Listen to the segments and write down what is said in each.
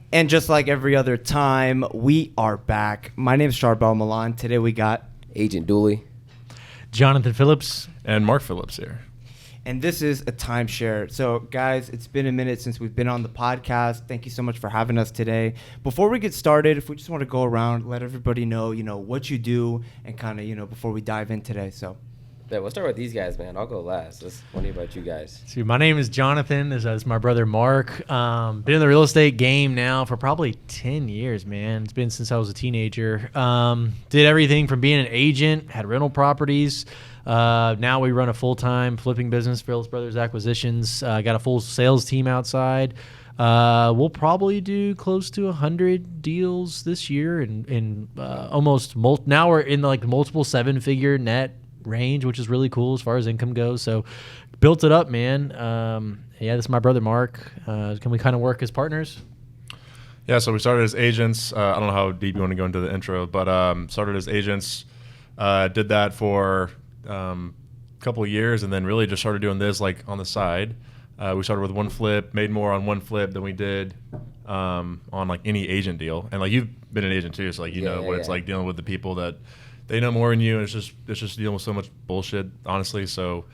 And just like every other time, we are back. My name is Charbel Milan. Today we got Agent Dooley, Jonathan Phillips, and Mark Phillips here. And this is a timeshare. So, guys, it's been a minute since we've been on the podcast. Thank you so much for having us today. Before we get started, if we just want to go around, let everybody know, what you do and kind of, before we dive in today. So, yeah, we'll start with these guys, man. I'll go last. Let's wonder about you guys. So my name is Jonathan. This is my brother Mark. Been in the real estate game now for probably 10 years, man. It's been since I was a teenager. Did everything from being an agent, had rental properties. Now we run a full-time flipping business, Phillips Brothers Acquisitions. Got a full sales team outside. We'll probably do close to 100 deals this year, and almost now we're in the multiple seven-figure net range, which is really cool as far as income goes. So built it up, man. This is my brother Mark. Can we kind of work as partners? Yeah, so we started as agents. I don't know how deep you want to go into the intro, but started as agents. Did that for a couple of years, and then really just started doing this on the side. We started with one flip, made more on one flip than we did on any agent deal. And you've been an agent too, so you know what it's like dealing with the people that they know more than you, and it's just dealing with so much bullshit, honestly. So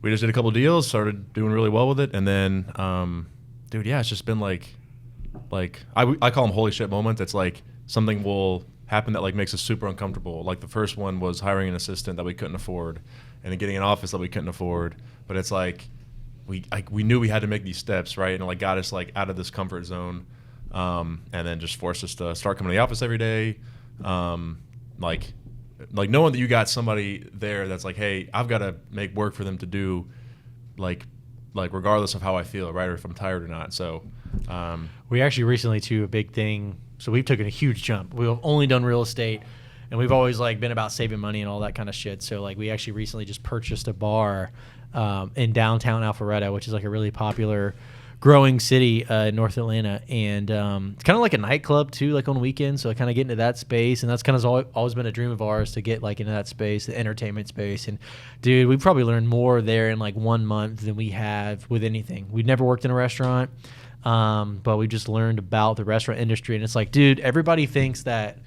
we just did a couple of deals, started doing really well with it, and then, it's just been I call them holy shit moments. It's something will happen that makes us super uncomfortable. The first one was hiring an assistant that we couldn't afford, and then getting an office that we couldn't afford. But it's we knew we had to make these steps, right? And got us out of this comfort zone, and then just forced us to start coming to the office every day. Knowing that you got somebody there that's hey, I've got to make work for them to do, regardless of how I feel, right, or if I'm tired or not. So we actually recently too, a big thing. So we've taken a huge jump. We've only done real estate, and we've always been about saving money and all that kind of shit. So we actually recently just purchased a bar in downtown Alpharetta, which is a really popular growing city in North Atlanta, and it's kind of like a nightclub too, on weekends. So I kind of get into that space, and that's kind of always been a dream of ours to get into that space, the entertainment space. And dude, we probably learned more there in 1 month than we have with anything. We've never worked in a restaurant, but we just learned about the restaurant industry, and it's dude, everybody thinks that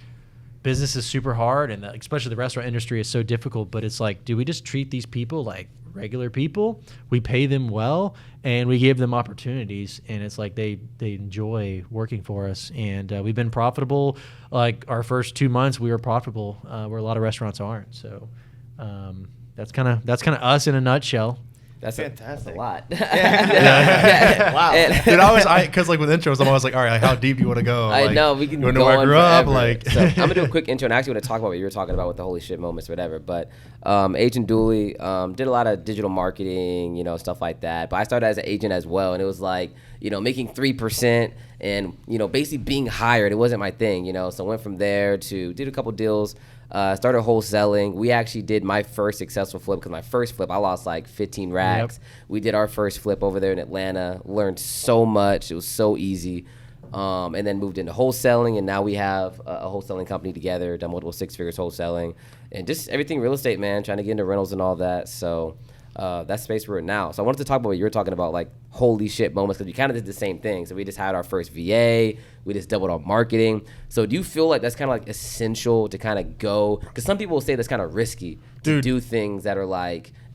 business is super hard, and especially the restaurant industry is so difficult. But it's do we just treat these people like regular people? We pay them well, and we give them opportunities, and it's they enjoy working for us, and we've been profitable. Our first 2 months we were profitable, where a lot of restaurants aren't. So that's kind of us in a nutshell. That's fantastic. A lot. Wow. Dude, because with intros, I'm always all right, how deep do you want to go? I know, we can you go know where I grew up? So I'm going to do a quick intro, and I actually want to talk about what you were talking about with the holy shit moments or whatever. But Agent Dooley did a lot of digital marketing, stuff like that. But I started as an agent as well, and it was making 3% and, basically being hired. It wasn't my thing, So I went from there to did a couple deals. Started wholesaling. We actually did my first successful flip, because my first flip I lost 15 racks. Yep. We did our first flip over there in Atlanta. Learned so much. It was so easy. And then moved into wholesaling, and now we have a wholesaling company together. Done multiple six figures wholesaling, and just everything real estate, man. Trying to get into rentals and all that. So that space we're in now. So I wanted to talk about what you were talking about, holy shit moments, because we kind of did the same thing. So we just had our first VA. We just doubled our marketing. So do you feel that's kind of essential to kind of go? Because some people will say that's kind of risky to do things that are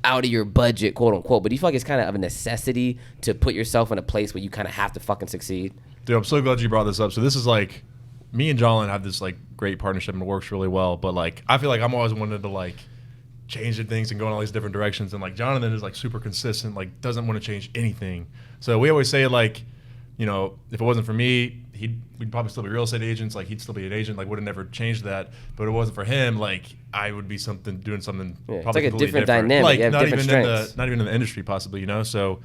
out of your budget, quote unquote. But do you feel it's kind of a necessity to put yourself in a place where you kind of have to fucking succeed? Dude, I'm so glad you brought this up. So this is me and Jolin have this great partnership, and it works really well. But I feel I'm always wanted to changing things and going all these different directions, and Jonathan is super consistent, doesn't want to change anything. So we always say if it wasn't for me, we'd probably still be real estate agents, he'd still be an agent, would have never changed that. But if it wasn't for him, I would be doing something probably it's a different dynamic. You have not different strengths. not even in the industry possibly, So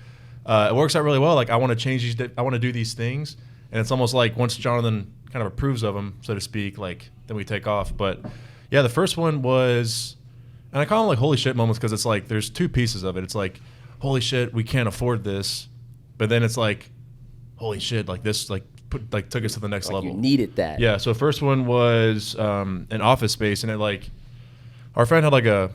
it works out really well. I want to change these, I want to do these things, and it's almost once Jonathan kind of approves of them, so to speak, then we take off. But yeah, the first one was. And I call them holy shit moments, because it's there's two pieces of it. It's holy shit, we can't afford this. But then it's holy shit, this took us to the next level. You needed that. Yeah, so first one was an office space, and it our friend had a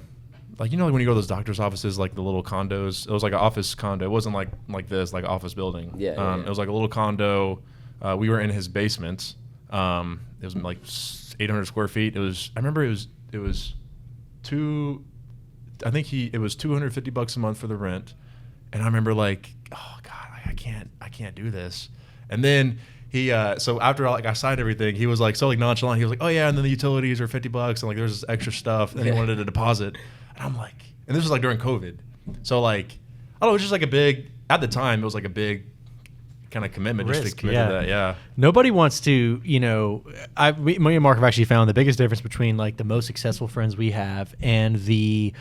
when you go to those doctor's offices, the little condos. It was an office condo. It wasn't like this, office building. Yeah. It was a little condo, We were in his basement. It was like 800 square feet. I remember it was $250 a month for the rent. And I remember like, oh God, I can't do this. And then he, so after I signed everything, he was like, so like nonchalant. He was like, oh yeah. And then the utilities are $50 and like, there's this extra stuff. And he wanted a deposit. And I'm like, and this was like during COVID. So like, I don't know, it was just like at the time, it was like a big kind of commitment just to commit to that. Yeah. Nobody wants to, me and Mark have actually found the biggest difference between like the most successful friends we have and the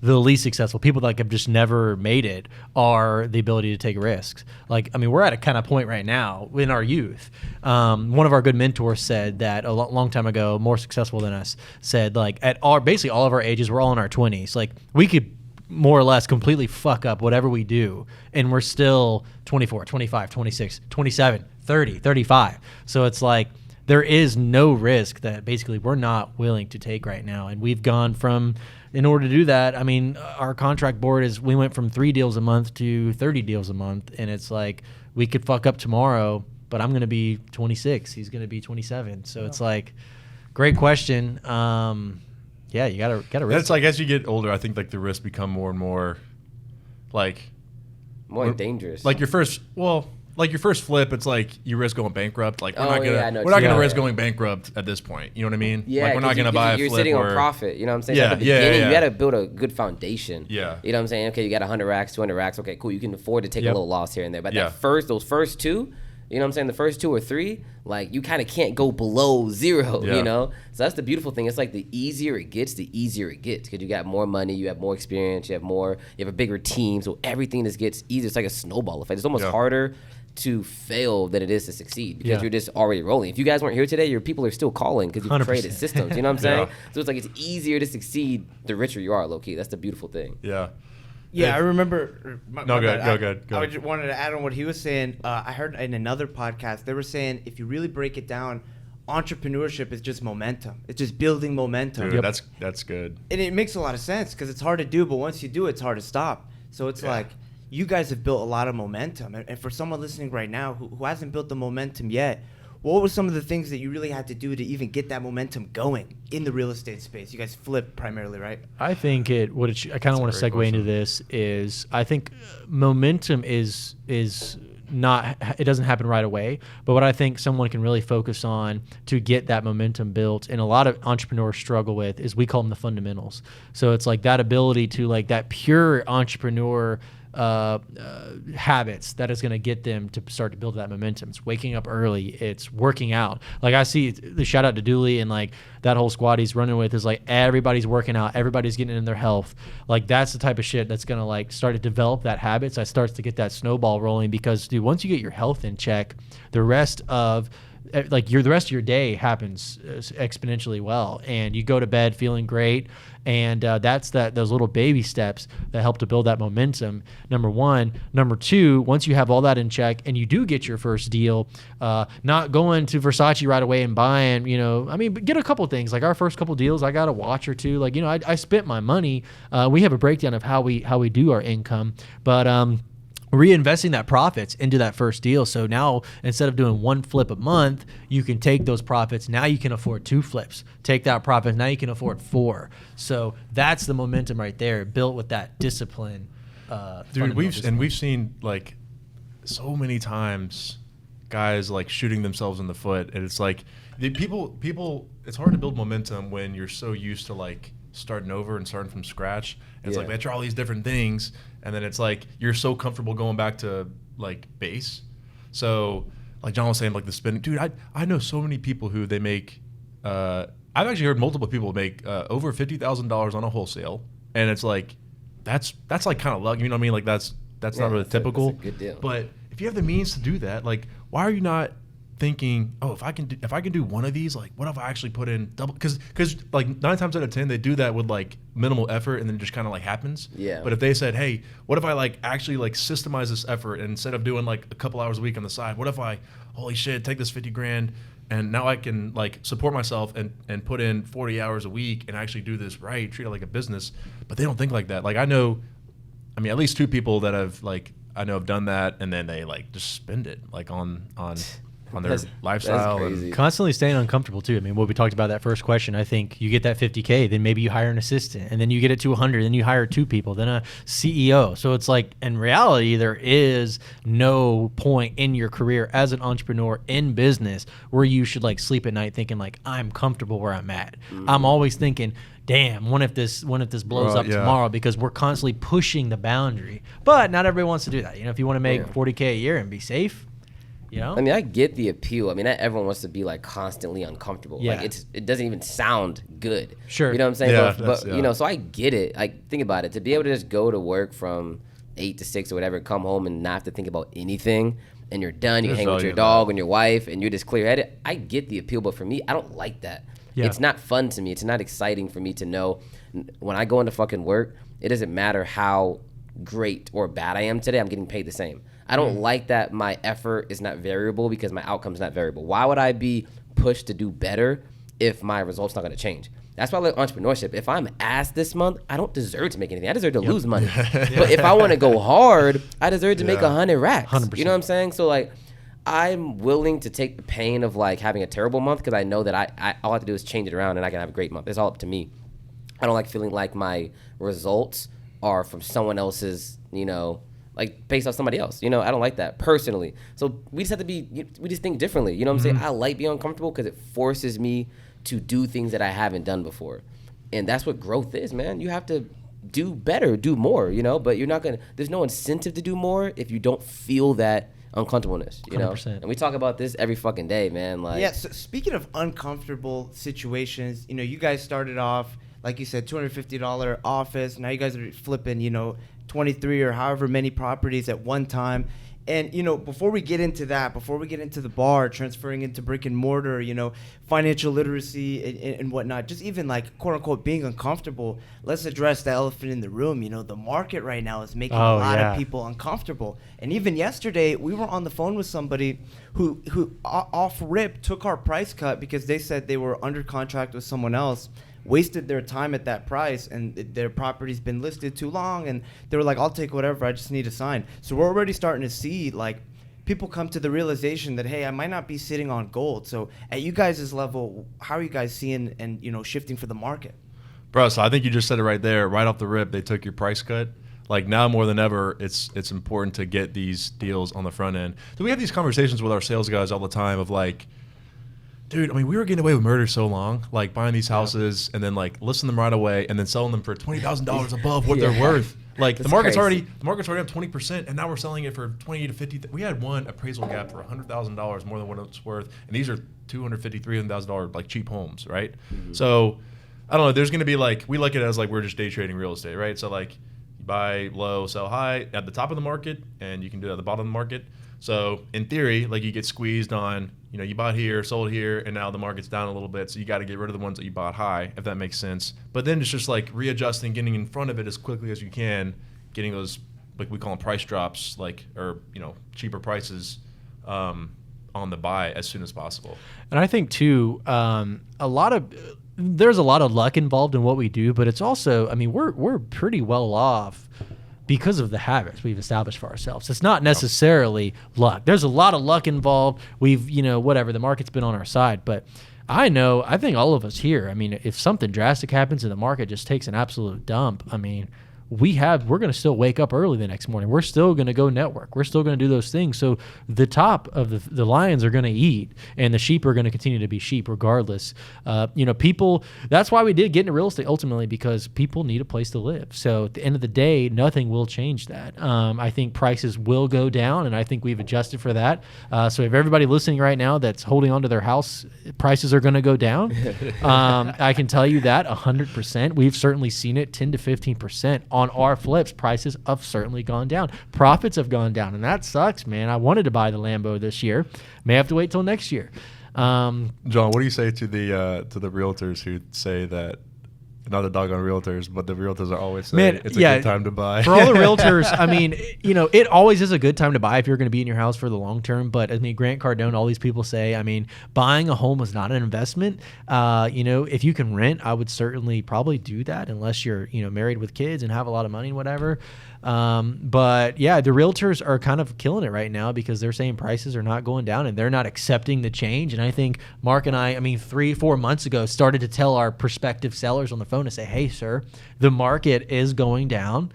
least successful people that have just never made it are the ability to take risks. Like, I mean, we're at a kind of point right now in our youth. One of our good mentors said that a long time ago, more successful than us, said like basically all of our ages, we're all in our 20s. Like we could more or less completely fuck up whatever we do, and we're still 24, 25, 26, 27, 30, 35. So it's like there is no risk that basically we're not willing to take right now. And we've gone from, in order to do that, I mean, our contract board we went from 3 deals a month to 30 deals a month. And it's like, we could fuck up tomorrow, but I'm going to be 26. He's going to be 27. So it's like, great question. Yeah, you gotta risk. It's like as you get older, I think like the risks become more and more like more dangerous. Like your first flip, it's like you risk going bankrupt. Like we're not gonna risk going bankrupt at this point. You know what I mean? Yeah, like we're not gonna buy a flip. You're sitting on profit. You know what I'm saying? Yeah, at the beginning, yeah. you gotta build a good foundation. Yeah. You know what I'm saying? Okay, you got 100 racks, 200 racks. Okay, cool. You can afford to take a little loss here and there. But those first two, you know what I'm saying? The first 2 or 3, like you kind of can't go below 0, you know? So that's the beautiful thing. It's like the easier it gets, because you got more money, you have more experience, you have a bigger team. So everything just gets easier. It's like a snowball effect. It's almost harder to fail than it is to succeed because you're just already rolling. If you guys weren't here today, your people are still calling because you've created systems. You know what I'm saying? So it's like it's easier to succeed the richer you are, low key. That's the beautiful thing. Yeah. Yeah, I remember. Go ahead. I just wanted to add on what he was saying. I heard in another podcast, they were saying if you really break it down, entrepreneurship is just momentum. It's just building momentum. Dude, that's good. And it makes a lot of sense because it's hard to do, but once you do it, it's hard to stop. So it's like you guys have built a lot of momentum. And for someone listening right now who hasn't built the momentum yet, what were some of the things that you really had to do to even get that momentum going in the real estate space? You guys flip primarily, right? I think I kind of want to segue into this is I think momentum is not, it doesn't happen right away, but what I think someone can really focus on to get that momentum built, and a lot of entrepreneurs struggle with, is we call them the fundamentals. So it's like that ability to like that pure entrepreneur habits that is going to get them to start to build that momentum. It's waking up early. It's working out. Like I see the shout out to Dooley and like that whole squad he's running with is like everybody's working out. Everybody's getting in their health. Like that's the type of shit that's going to like start to develop that habit. So it starts to get that snowball rolling because dude, once you get your health in check, the rest of your day happens exponentially well, and you go to bed feeling great, and that's those little baby steps that help to build that momentum. Number one. Number two, once you have all that in check and you do get your first deal, not going to Versace right away and buying, but get a couple things. Like our first couple deals, I got a watch or two. Like I spent my money. We have a breakdown of how we do our income, but reinvesting that profits into that first deal. So now instead of doing 1 flip a month, you can take those profits. Now you can afford 2 flips. Take that profit. Now you can afford 4. So that's the momentum right there, built with that discipline. Dude, we've seen like so many times guys like shooting themselves in the foot, and it's like people. It's hard to build momentum when you're so used to like starting over and starting from scratch. And it's like they try all these different things, and then it's like you're so comfortable going back to like base. So like John was saying, like the spending, dude, I know so many people who they make I've actually heard multiple people make over $50,000 on a wholesale, and it's like that's like kind of luck, you know what I mean? Like that's not really typical. That's a good deal. But if you have the means to do that, like why are you not thinking, oh, if I can do one of these, like what if I actually put in double? Because like 9 times out of 10 they do that with like minimal effort, and then it just kind of like happens. Yeah. But if they said, hey, what if I like actually like systemize this effort, and instead of doing like a couple hours a week on the side, what if I, holy shit, take this 50 grand and now I can like support myself and put in 40 hours a week and actually do this right, treat it like a business. But they don't think like that. Like I mean at least 2 people that have like I know have done that, and then they like just spend it like on on their lifestyle. That's crazy. Constantly staying uncomfortable too. I mean, what we talked about that first question, I think you get that 50K, then maybe you hire an assistant, and then you get it to 100, then you hire 2 people, then a CEO. So it's like, in reality, there is no point in your career as an entrepreneur in business where you should like sleep at night thinking like, I'm comfortable where I'm at. I'm always thinking, damn, what if this blows up tomorrow, because we're constantly pushing the boundary. But not everybody wants to do that. You know, if you want to make 40K a year and be safe, you know? I mean, I get the appeal. I mean, not everyone wants to be like constantly uncomfortable. Yeah. Like it doesn't even sound good. Sure. You know what I'm saying? Yeah, but you know, so I get it. Like, think about it. To be able to just go to work from 8 to 6 or whatever, come home and not have to think about anything, and you're done. You hang with your dog and your wife, and you're just clear-headed. I get the appeal, but for me, I don't like that. Yeah. It's not fun to me. It's not exciting for me to know when I go into fucking work, it doesn't matter how great or bad I am today, I'm getting paid the same. I don't like that my effort is not variable because my outcome's not variable. Why would I be pushed to do better if my result's not going to change? That's why I like entrepreneurship. If I'm asked this month, I don't deserve to make anything. I deserve to lose money. But if I want to go hard, I deserve to make 100 racks. 100%. You know what I'm saying? So like, I'm willing to take the pain of like having a terrible month because I know that I all I have to do is change it around and I can have a great month. It's all up to me. I don't like feeling like my results are from someone else's, you know, like based off somebody else. You know, I don't like that personally. So we just have to we just think differently. You know what I'm saying? I like being uncomfortable because it forces me to do things that I haven't done before. And that's what growth is, man. You have to do better, do more, you know, but there's no incentive to do more if you don't feel that uncomfortableness, you know? 100%. And we talk about this every fucking day, man. Like, yeah, so speaking of uncomfortable situations, you know, you guys started off, like you said, $250 office. Now you guys are flipping, you know, 23 or however many properties at one time. And, you know, before we get into that, before we get into the bar, transferring into brick and mortar, you know, financial literacy and whatnot, just even like, quote unquote, being uncomfortable, let's address the elephant in the room. You know, the market right now is making a lot of people uncomfortable. And even yesterday, we were on the phone with somebody who off rip took our price cut because they said they were under contract with someone else, wasted their time at that price, and their property's been listed too long, and they were like, I'll take whatever, I just need a sign. So we're already starting to see like people come to the realization that, hey, I might not be sitting on gold. So at you guys' level, how are you guys seeing and, you know, shifting for the market? Bro, so I think you just said it right there, right off the rip. They took your price cut. Like now more than ever, it's important to get these deals on the front end. So we have these conversations with our sales guys all the time of like, dude, I mean, we were getting away with murder so long, like buying these houses and then like listing them right away and then selling them for $20,000 above what they're worth. Like the market's already up 20%, and now we're selling it for 20 to 50. We had one appraisal gap for $100,000 more than what it's worth, and these are $250,000, $300,000 like cheap homes, right? So I don't know. There's going to be like, we look at it as like we're just day trading real estate, right? So like you buy low, sell high at the top of the market, and you can do it at the bottom of the market. So in theory, like you get squeezed on, you know, you bought here, sold here, and now the market's down a little bit. So you got to get rid of the ones that you bought high, if that makes sense. But then it's just like readjusting, getting in front of it as quickly as you can, getting those, like we call them price drops, like, or, you know, cheaper prices on the buy as soon as possible. And I think too, there's a lot of luck involved in what we do, but it's also, I mean, we're pretty well off because of the habits we've established for ourselves. It's not necessarily luck. There's a lot of luck involved. We've, you know, whatever, the market's been on our side, but I think all of us here, I mean, if something drastic happens and the market just takes an absolute dump, I mean, we're going to still wake up early the next morning. We're still going to go network. We're still going to do those things. So the top of the lions are going to eat, and the sheep are going to continue to be sheep regardless. You know, people, that's why we did get into real estate ultimately, because people need a place to live. So at the end of the day, nothing will change that. I think prices will go down, and I think we've adjusted for that. So if everybody listening right now that's holding on to their house, prices are going to go down. I can tell you that 100%. We've certainly seen it 10 to 15%. On our flips, prices have certainly gone down. Profits have gone down, and that sucks, man. I wanted to buy the Lambo this year. May have to wait till next year. John, what do you say to the realtors who say that, not the doggone realtors, but the realtors are always saying it's a good time to buy? For all the realtors, I mean, you know, it always is a good time to buy if you're going to be in your house for the long term. But I mean, Grant Cardone, all these people say, I mean, buying a home is not an investment. You know, if you can rent, I would certainly probably do that unless you're, you know, married with kids and have a lot of money and whatever. But yeah, the realtors are kind of killing it right now because they're saying prices are not going down and they're not accepting the change. And I think Mark and I mean, 3-4 months ago, started to tell our prospective sellers on the phone to say, hey, sir, the market is going down.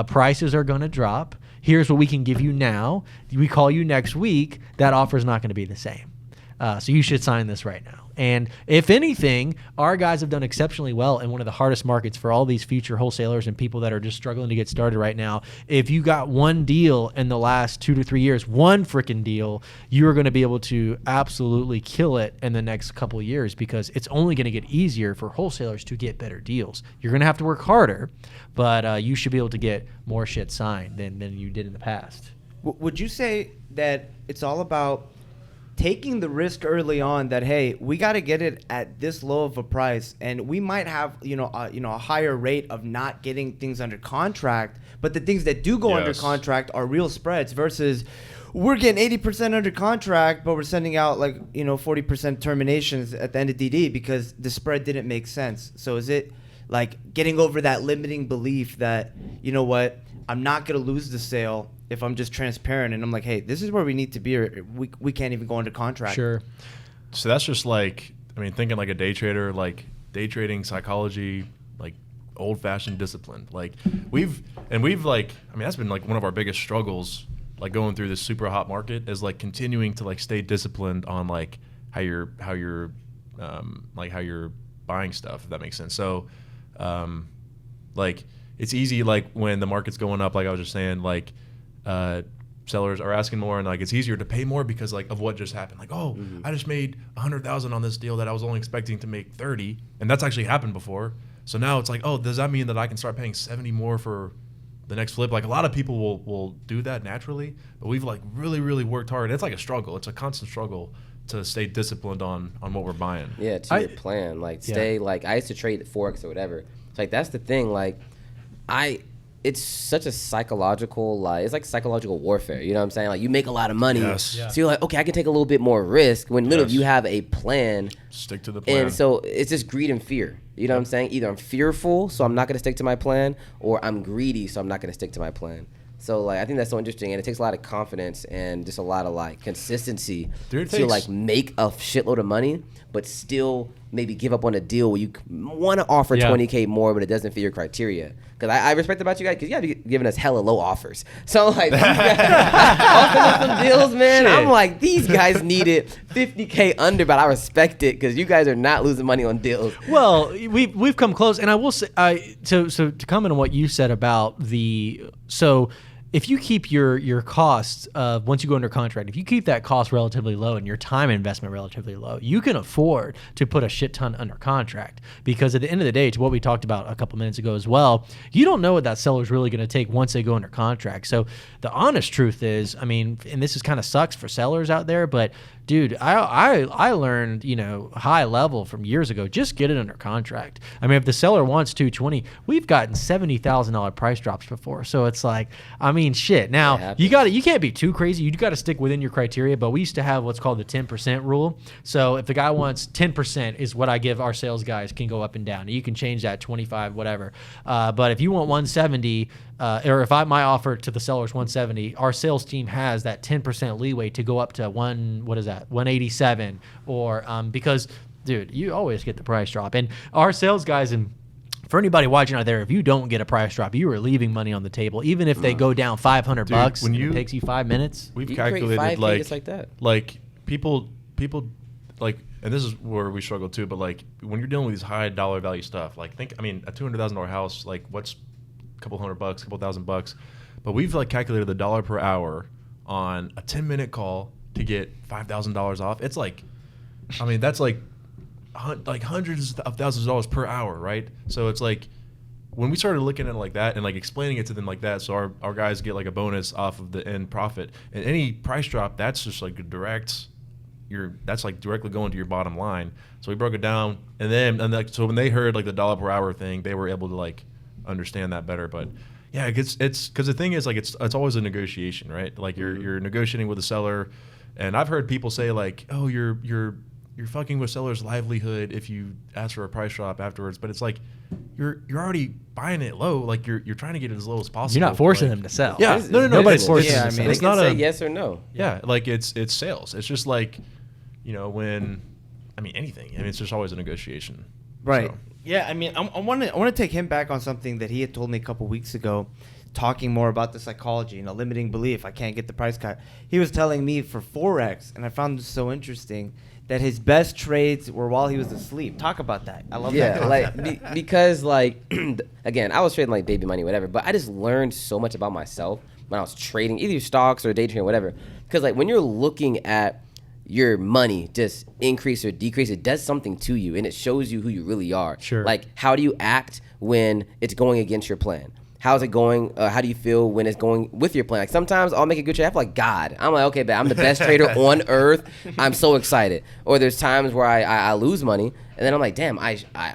Prices are going to drop. Here's what we can give you now. We call you next week. That offer is not going to be the same. So you should sign this right now. And if anything, our guys have done exceptionally well in one of the hardest markets for all these future wholesalers and people that are just struggling to get started right now. If you got one deal in the last 2 to 3 years, one freaking deal, you're going to be able to absolutely kill it in the next couple of years because it's only going to get easier for wholesalers to get better deals. You're going to have to work harder, but you should be able to get more shit signed than you did in the past. Would you say that it's all about taking the risk early on that, hey, we got to get it at this low of a price, and we might have a higher rate of not getting things under contract, but the things that do go under contract are real spreads versus we're getting 80% under contract, but we're sending out 40% terminations at the end of DD because the spread didn't make sense. So is it like getting over that limiting belief that, you know what, I'm not going to lose the sale if I'm just transparent and I'm like, hey, this is where we need to be, or we can't even go under contract. Sure. So that's just thinking like a day trader, like day trading psychology, like old-fashioned discipline. Like that's been like one of our biggest struggles, like going through this super hot market, is like continuing to like stay disciplined on like how you're buying stuff, if that makes sense. So like it's easy, like when the market's going up, like I was just saying, like sellers are asking more, and like it's easier to pay more because like of what just happened. Like, I just made $100,000 on this deal that I was only expecting to make 30, and that's actually happened before. So now it's like, does that mean that I can start paying 70 more for the next flip? Like a lot of people will do that naturally, but we've like really, really worked hard. It's like a struggle. It's a constant struggle to stay disciplined on what we're buying. Yeah, to your plan. Like stay like I used to trade at Forex or whatever. It's like that's the thing. Like it's such a psychological, it's like psychological warfare. You know what I'm saying? Like you make a lot of money, so you're like, okay, I can take a little bit more risk when literally you have a plan. Stick to the plan. And so it's just greed and fear. You know what I'm saying? Either I'm fearful, so I'm not going to stick to my plan, or I'm greedy, so I'm not going to stick to my plan. So like I think that's so interesting, and it takes a lot of confidence and just a lot of like consistency to like make a shitload of money, but still maybe give up on a deal where you want to offer $20K more, but it doesn't fit your criteria. Because I respect about you guys, because you guys be giving us hella low offers. So like offering some deals, man. I'm like, these guys needed $50K under, but I respect it because you guys are not losing money on deals. Well, we've come close, and I will say, so to comment on what you said about if you keep your costs once you go under contract, if you keep that cost relatively low and your time investment relatively low, you can afford to put a shit ton under contract, because at the end of the day, to what we talked about a couple minutes ago as well, you don't know what that seller's really going to take once they go under contract. So the honest truth is, I mean, and this is kind of sucks for sellers out there, but dude, I learned, high level from years ago, just get it under contract. I mean, if the seller wants $220, we've gotten $70,000 price drops before. So it's like, I mean, shit. Now you can't be too crazy. You got to stick within your criteria, but we used to have what's called the 10% rule. So if the guy wants 10% is what I give our sales guys, can go up and down. You can change that 25, whatever. But if you want 170, or if my offer to the seller is 170, our sales team has that 10% leeway to go up to 187, or because, dude, you always get the price drop. And our sales guys, and for anybody watching out there, if you don't get a price drop, you are leaving money on the table, even if they go down $500 and it takes you 5 minutes. We've calculated like that. Like people like, and this is where we struggle too, but like when you're dealing with these high dollar value stuff, like a $200,000 house, like what's a couple $100, couple $1,000, but we've like calculated the dollar per hour on a 10-minute call to get $5,000 off. It's like, I mean, that's like hundreds of thousands of dollars per hour, right? So it's like when we started looking at it like that and like explaining it to them like that, so our guys get like a bonus off of the end profit, and any price drop, that's just like that's like directly going to your bottom line. So we broke it down, and so when they heard like the dollar per hour thing, they were able to like understand that better. But yeah, it's because the thing is, like, it's always a negotiation, right? Like you're negotiating with the seller, and I've heard people say like, oh, you're fucking with seller's livelihood if you ask for a price drop afterwards. But it's like, you're already buying it low. Like you're trying to get it as low as possible. You're not forcing like, them to sell. Yeah, no. Nobody's it's- forcing yeah, them I to mean, sell. It's it's not not say a yes or no. Yeah, like it's sales. It's just like, when, anything. It's just always a negotiation. Right. So. Yeah, I want to take him back on something that he had told me a couple weeks ago, talking more about the psychology and a limiting belief. I can't get the price cut. He was telling me for Forex, and I found this so interesting, that his best trades were while he was asleep. Talk about that. I love that. Yeah, concept. because again, I was trading like baby money, whatever. But I just learned so much about myself when I was trading either stocks or day trading, whatever. Because like when you're looking at your money just increase or decrease, it does something to you, and it shows you who you really are. Sure. Like, how do you act when it's going against your plan? How's it going? How do you feel when it's going with your plan? Like, sometimes I'll make a good trade. I feel like God. I'm like, okay, but I'm the best trader on earth. I'm so excited. Or there's times where I lose money, and then I'm like, damn,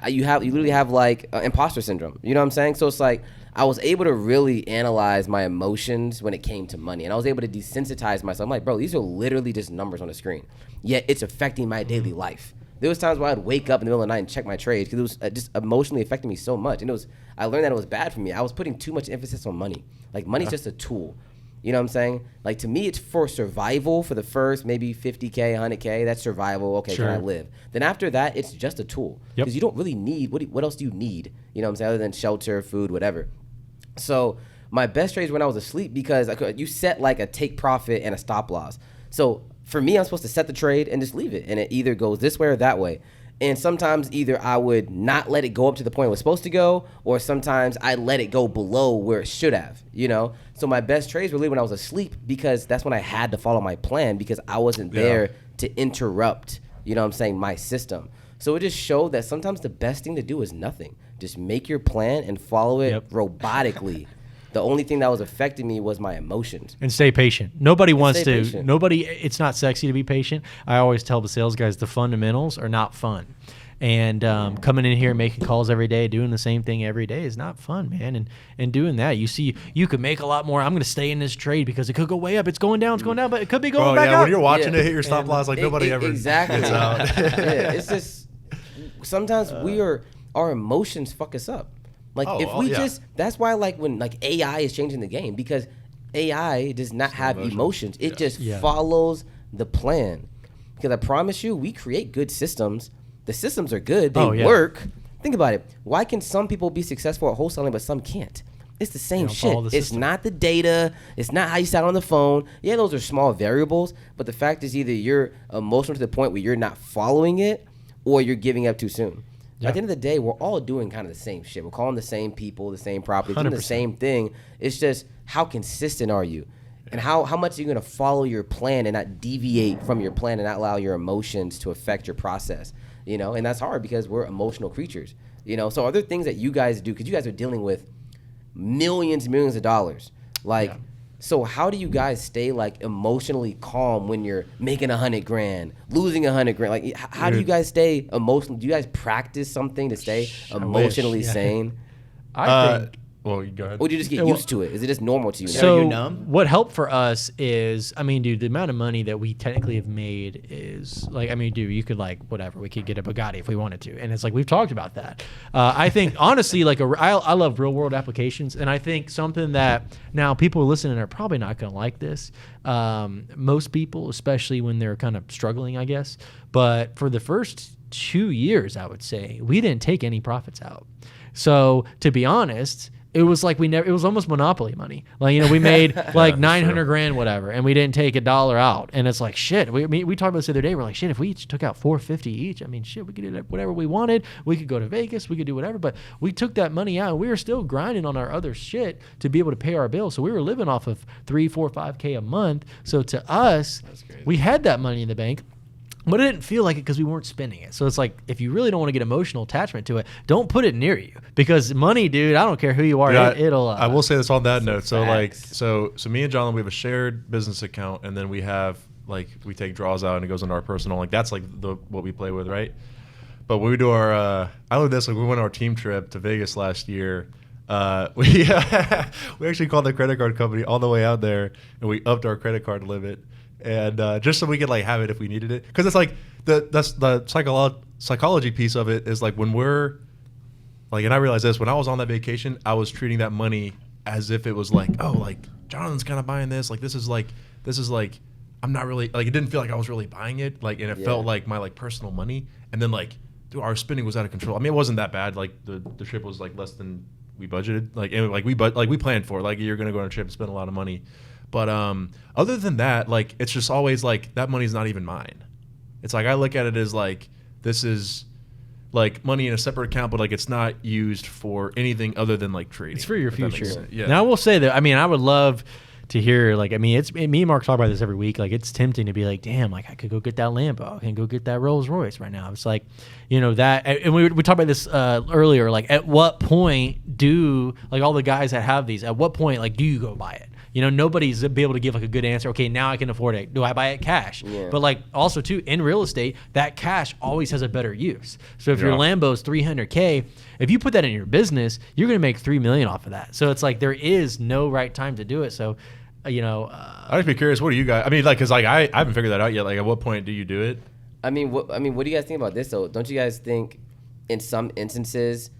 you literally have like imposter syndrome. You know what I'm saying? So it's like I was able to really analyze my emotions when it came to money, and I was able to desensitize myself. I'm like, bro, these are literally just numbers on the screen, yet it's affecting my daily life. There was times where I'd wake up in the middle of the night and check my trades because it was just emotionally affecting me so much. And I learned that it was bad for me. I was putting too much emphasis on money. Like, money's just a tool. You know what I'm saying? Like, to me, it's for survival for the first maybe 50K, 100K. That's survival. Okay, Sure. can I live? Then after that, it's just a tool. Yep. Because you don't really need, what else do you need? You know what I'm saying? Other than shelter, food, whatever. So my best trades when I was asleep, because you set like a take profit and a stop loss. So for me, I'm supposed to set the trade and just leave it. And it either goes this way or that way. And sometimes either I would not let it go up to the point it was supposed to go, or sometimes I let it go below where it should have, So my best trades were really when I was asleep, because that's when I had to follow my plan, because I wasn't there to interrupt, my system. So it just showed that sometimes the best thing to do is nothing. Just make your plan and follow it robotically. The only thing that was affecting me was my emotions. And stay patient. Nobody wants stay to. patient. Nobody. It's not sexy to be patient. I always tell the sales guys the fundamentals are not fun, and coming in here making calls every day, doing the same thing every day is not fun, man. And doing that, you could make a lot more. I'm going to stay in this trade because it could go way up. It's going down, but it could be going back up. When you're watching Yeah. it hit your stop loss, like nobody ever exactly. gets out. Yeah, it's just sometimes our emotions fuck us up. Like that's why like when like AI is changing the game, because AI does not have emotions. It just follows the plan. Because I promise you, we create good systems. The systems are good. They work. Think about it. Why can some people be successful at wholesaling but some can't? It's the same shit. It's not the data. It's not how you sound on the phone. Yeah, those are small variables. But the fact is, either you're emotional to the point where you're not following it, or you're giving up too soon. At the end of the day, we're all doing kind of the same shit. We're calling the same people, the same property, doing the same thing. It's just, how consistent are you? And how much are you going to follow your plan and not deviate from your plan and not allow your emotions to affect your process? And that's hard because we're emotional creatures. So are there things that you guys do? Because you guys are dealing with millions of dollars. So how do you guys stay like emotionally calm when you're making $100,000, losing $100,000? Like, how do you guys stay emotional? Do you guys practice something to stay emotionally sane? I think. Well, you go ahead. Or do you just get used to it? Is it just normal to you now? So Are you numb? what helped for us is, dude, the amount of money that we technically have made is like, dude, you could like whatever, we could get a Bugatti if we wanted to, and it's like we've talked about that. I think honestly, like I love real world applications, and I think something that now people listening are probably not going to like this. Most people, especially when they're kind of struggling, I guess. But for the first 2 years, I would say we didn't take any profits out. So to be honest, it was like it was almost monopoly money. Like, we made like $900,000, whatever, and we didn't take $1 out. And it's like, shit, we talked about this the other day. We're like, shit, if we each took out $450 each, shit, we could do whatever we wanted. We could go to Vegas, we could do whatever, but we took that money out and we were still grinding on our other shit to be able to pay our bills. So we were living off of 3, 4, 5K a month. So to us, we had that money in the bank. But it didn't feel like it because we weren't spending it. So it's like, if you really don't want to get emotional attachment to it, don't put it near you, because money, dude, I don't care who you are, it'll. I will say this on that note. So facts. so me and John, we have a shared business account, and then we have we take draws out and it goes into our personal. Like, that's like what we play with, right? But when we do our, I love this. Like, we went on our team trip to Vegas last year. We actually called the credit card company all the way out there, and we upped our credit card limit. And just so we could like have it if we needed it, because it's like that's the psychology piece of it is like when we're like, and I realized this when I was on that vacation, I was treating that money as if it was like, oh, like Jonathan's kind of buying this. Like this is like I'm not really like, it didn't feel like I was really buying it. Like, and it felt like my like personal money. And then like, dude, our spending was out of control. I mean, it wasn't that bad. Like the trip was like less than we budgeted. Like, and like we planned for it. Like you're gonna go on a trip and spend a lot of money. But other than that, like it's just always like that money's not even mine. It's like I look at it as like this is like money in a separate account, but like it's not used for anything other than like trading. It's for your future. Yeah. Now I will say that, I mean, I would love to hear, like, I mean, it's me and Mark talk about this every week. Like, it's tempting to be like, damn, like I could go get that Lambo, I can go get that Rolls Royce right now. It's like, you know, that, and we talked about this earlier. Like, at what point do like all the guys that have these? At what point, like, do you go buy it? You know, nobody's be able to give like a good answer. Okay, now I can afford it. Do I buy it cash? Yeah. But like also too, in real estate, that cash always has a better use. So if your Lambo's $300K, if you put that in your business, you're going to make $3 million off of that. So it's like there is no right time to do it. So, you know, I'd just be curious. What do you guys? I mean, like, cause like I haven't figured that out yet. Like, at what point do you do it? I mean, what do you guys think about this though? Don't you guys think, in some instances,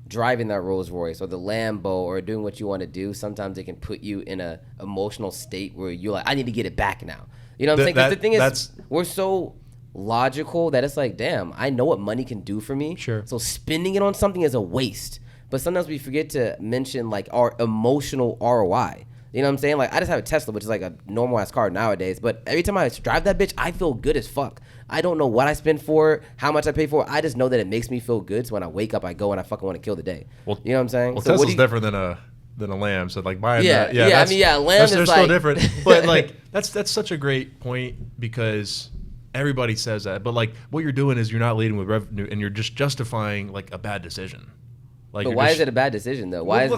driving that Rolls Royce or the Lambo or doing what you want to do, sometimes it can put you in a emotional state where you're like, I need to get it back now. You know what I'm saying? Because the thing is, we're so logical that it's like, damn, I know what money can do for me. Sure. So spending it on something is a waste. But sometimes we forget to mention like our emotional ROI. You know what I'm saying? Like, I just have a Tesla, which is like a normal ass car nowadays. But every time I drive that bitch, I feel good as fuck. I don't know what I spend for it, how much I pay for it. I just know that it makes me feel good. So when I wake up, I go and I fucking want to kill the day. Well, you know what I'm saying? Well, so Tesla's different than a Lamb. So like buying that. Yeah. I mean, Lamb is they're like, still different. But like that's such a great point because everybody says that. But like what you're doing is you're not leading with revenue and you're just justifying like a bad decision. Like, but why is it a bad decision though? Why is